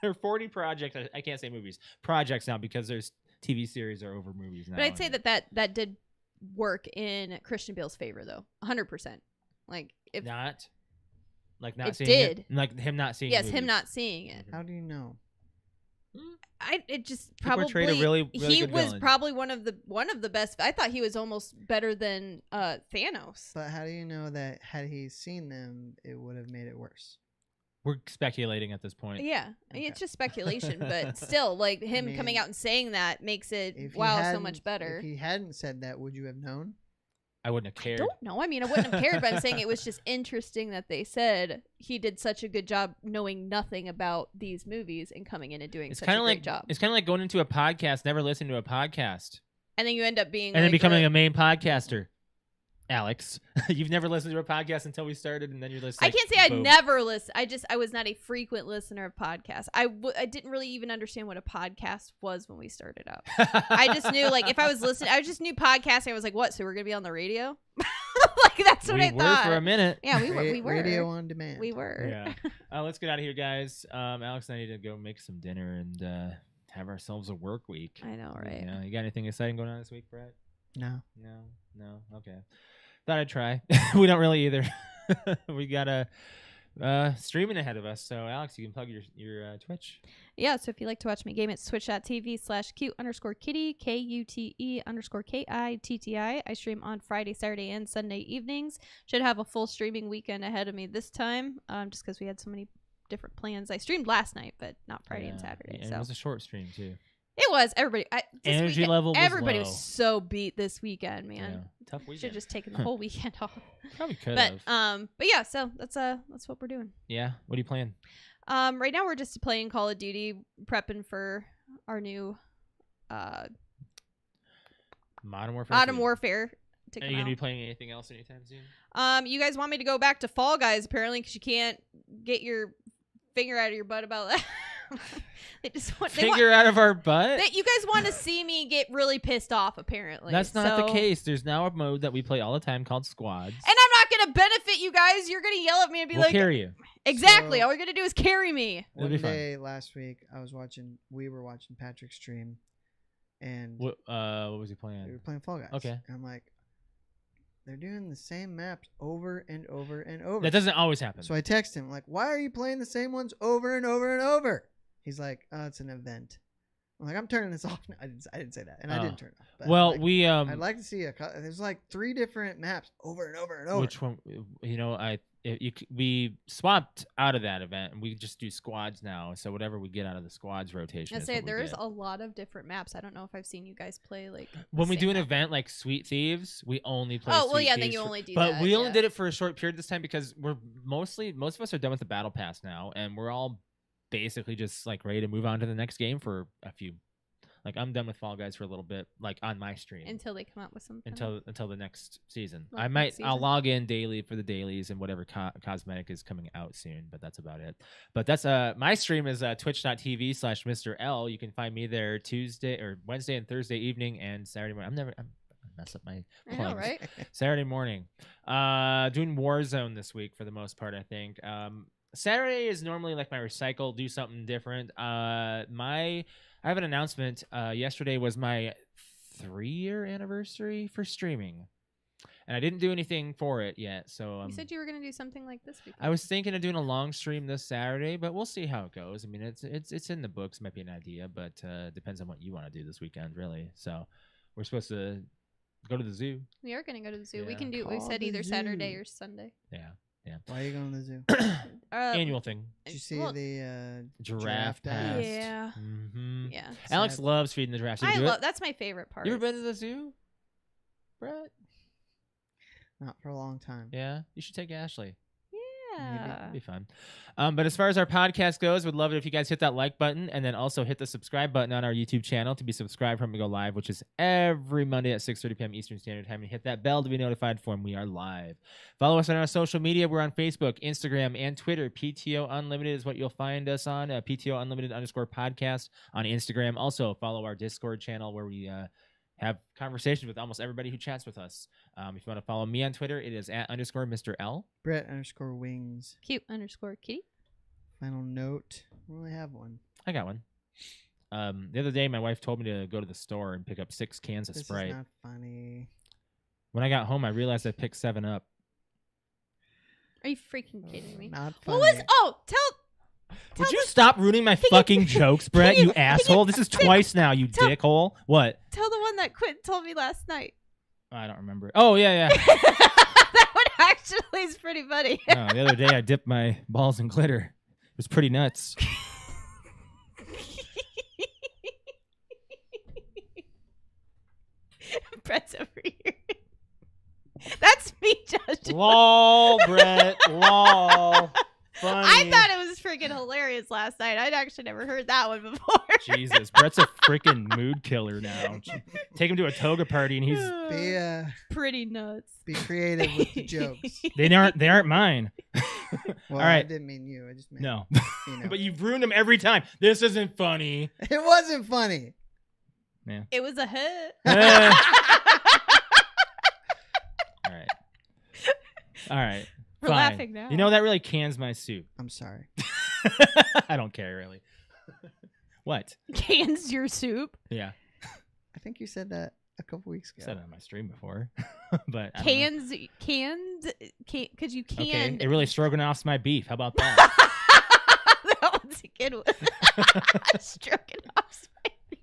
Or 40 projects. I can't say movies. Projects now because there's TV series are over movies now. But I'd say that did work in Christian Bale's favor, though, 100%. Like if not It seeing did. it. Like him not seeing yes, movies. him not seeing it. How do you know? It just He portrayed a probably really, really he good was villain. probably one of the best. I thought he was almost better than Thanos. But how do you know that had he seen them, it would have made it worse? We're speculating at this point. Yeah, I mean, Okay. it's just speculation, but still, like him mean, coming out and saying that makes it If he so hadn't- much better. If he hadn't said that, would you have known? I wouldn't have I cared. don't know. I mean, I wouldn't have cared, but I'm saying it was just interesting that they said he did such a good job knowing nothing about these movies and coming in and doing It's such kind a of great like job. it's kind of like going into a podcast, never listening to a podcast, And then you end up being and then like, becoming a main podcaster. Alex, you've never listened to a podcast until we started, and then you're listening. I can't say I boom. never listen. I was not a frequent listener of podcasts. I didn't really even understand what a podcast was when we started out. I just knew, like, if I was listening, I just knew podcasting. I was like, what? So we're gonna be on the radio? Like that's what we I were thought. for a minute. Yeah, we were. We were. Radio on demand. We were. Yeah. Let's get out of here, guys. Alex and I need to go make some dinner and have ourselves a work week. I know, right? Yeah. You got anything exciting going on this week, Brett? No. No. Okay. Thought I'd try. We don't really either. We got a streaming ahead of us. So, Alex, you can plug your Twitch. Yeah, so if you like to watch me game, it's twitch.tv/cute_kitty, KUTE_KITTI. I stream on Friday, Saturday, and Sunday evenings. Should have a full streaming weekend ahead of me this time, just because we had so many different plans. I streamed last night, but not Friday and Saturday. And So it was a short stream, too. it was. Everybody. Energy level was everybody low. was so beat this weekend, man. Yeah. Tough Should weekend. have just taken the whole weekend off. Probably could But have. but yeah, so that's what we're doing. Yeah. What are you playing? Right now we're just playing Call of Duty, prepping for our new Modern Warfare. Modern 2. Warfare to Are come you gonna out. be playing anything else anytime soon? You guys want me to go back to Fall Guys apparently because you can't get your finger out of your butt about that. They just want Finger out of our butt. you guys want to see me get really pissed off apparently. That's not the So- case. There's now a mode that we play all the time called squads. And I'm not gonna benefit you guys. You're gonna yell at me and be We'll like, carry you. exactly. So- All you're gonna do is carry me. It'll One be fun. day last week, we were watching Patrick's stream, and What was he they playing? were playing Fall Guys. Okay. And I'm like, they're doing the same maps over and over and over. That doesn't always happen. So I text him like, "Why are you playing the same ones over and over and over?" He's like, "Oh, it's an event." I'm like, "I'm turning this off." I didn't say that, and I Oh. didn't turn it off. But well, like, we I'd like to see there's like 3 different maps over and over and over. which one? You know, we swapped out of that event and we just do squads now. So whatever we get out of the squads rotation. I is say what we there's get. a lot of different maps. I don't know if I've seen you guys play like the When we same do an map. event like Sweet Thieves, we only play. Oh well, Sweet yeah. Then Thieves you for- only do But that. we only yeah. did it for a short period this time because most of us are done with the battle pass now, and we're all basically just like ready to move on to the next game for a few. Like I'm done with Fall Guys for a little bit, like on my stream until they come out with some. kind of- until the next season. Like I next I'll season? log in daily for the dailies and whatever cosmetic is coming out soon, but that's about it. But that's my stream is twitch.tv/Mr. L. You can find me there Tuesday or Wednesday and Thursday evening and Saturday morning. mess up my I plugs. know, right? Saturday morning. Doing Warzone this week for the most part, I think. Saturday is normally like my recycle, do something different. I have an announcement. Yesterday was my 3-year anniversary for streaming. And I didn't do anything for it yet. So You said you were gonna do something like this week. I was thinking of doing a long stream this Saturday, but we'll see how it goes. I mean, it's in the books, might be an idea, but depends on what you want to do this weekend, really. So we're supposed to go to the zoo. We are gonna go to the zoo. We Yeah. can do. We Call said the either Saturday zoo. or Sunday. Yeah. Why are you going to the zoo? Annual thing. Did you see well, the Giraffe pass? pass. Yeah. Mm-hmm. Yeah. Alex Sad. loves feeding the giraffes. Did you I do love. it? That's my favorite part. You ever been to the zoo, Brett? Not for a long time. Yeah. You should take Ashley. Yeah. It'd be fun. But as far as our podcast goes, we'd love it if you guys hit that like button and then also hit the subscribe button on our YouTube channel to be subscribed when we go live, which is every Monday at 6:30 p.m. Eastern Standard Time. And hit that bell to be notified when we are live. Follow us on our social media. We're on Facebook, Instagram, and Twitter. PTO Unlimited is what you'll find us on. PTO Unlimited _podcast on Instagram. Also, follow our Discord channel where we have conversations with almost everybody who chats with us. If you want to follow me on Twitter, it is @_Mr. L. Brett _wings. Cute _kitty. Final note. I don't really have one. I got one. The other day, my wife told me to go to the store and pick up 6 cans of This Sprite. is not funny. When I got home, I realized I picked 7 Up. Are you freaking kidding me? Not funny. What was? Oh, tell Would you stop ruining my fucking jokes, Brett, you asshole? This is twice now, you tell- dickhole. What? Tell the one that Quentin told me last night. I don't remember. Oh, yeah. That one actually is pretty funny. No, the other day, I dipped my balls in glitter. It was pretty nuts. Brett's over here. That's me, Josh. Lol, Brett. Lol. Funny. I thought it was freaking hilarious last night. I'd actually never heard that one before. Jesus, Brett's a freaking mood killer now. Take him to a toga party, and he's pretty nuts. Be creative with the jokes. they aren't mine. Well, All right. I didn't mean you. I just meant No, you know. but you've ruined them every time. This isn't funny. It wasn't funny. It was a hit. All right. We're Fine. laughing now. You know, that really cans my soup. I'm sorry. I don't care, really. What? Cans your soup. Yeah. I think you said that a couple weeks I ago. said it on my stream before. But I don't know. Because you Okay. canned. It really stroganoffs my beef. How about that? That one's a good one. Stroganoff's my beef.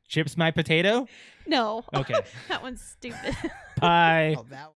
Chips my potato? No. Okay. That one's stupid. Pie. Oh, that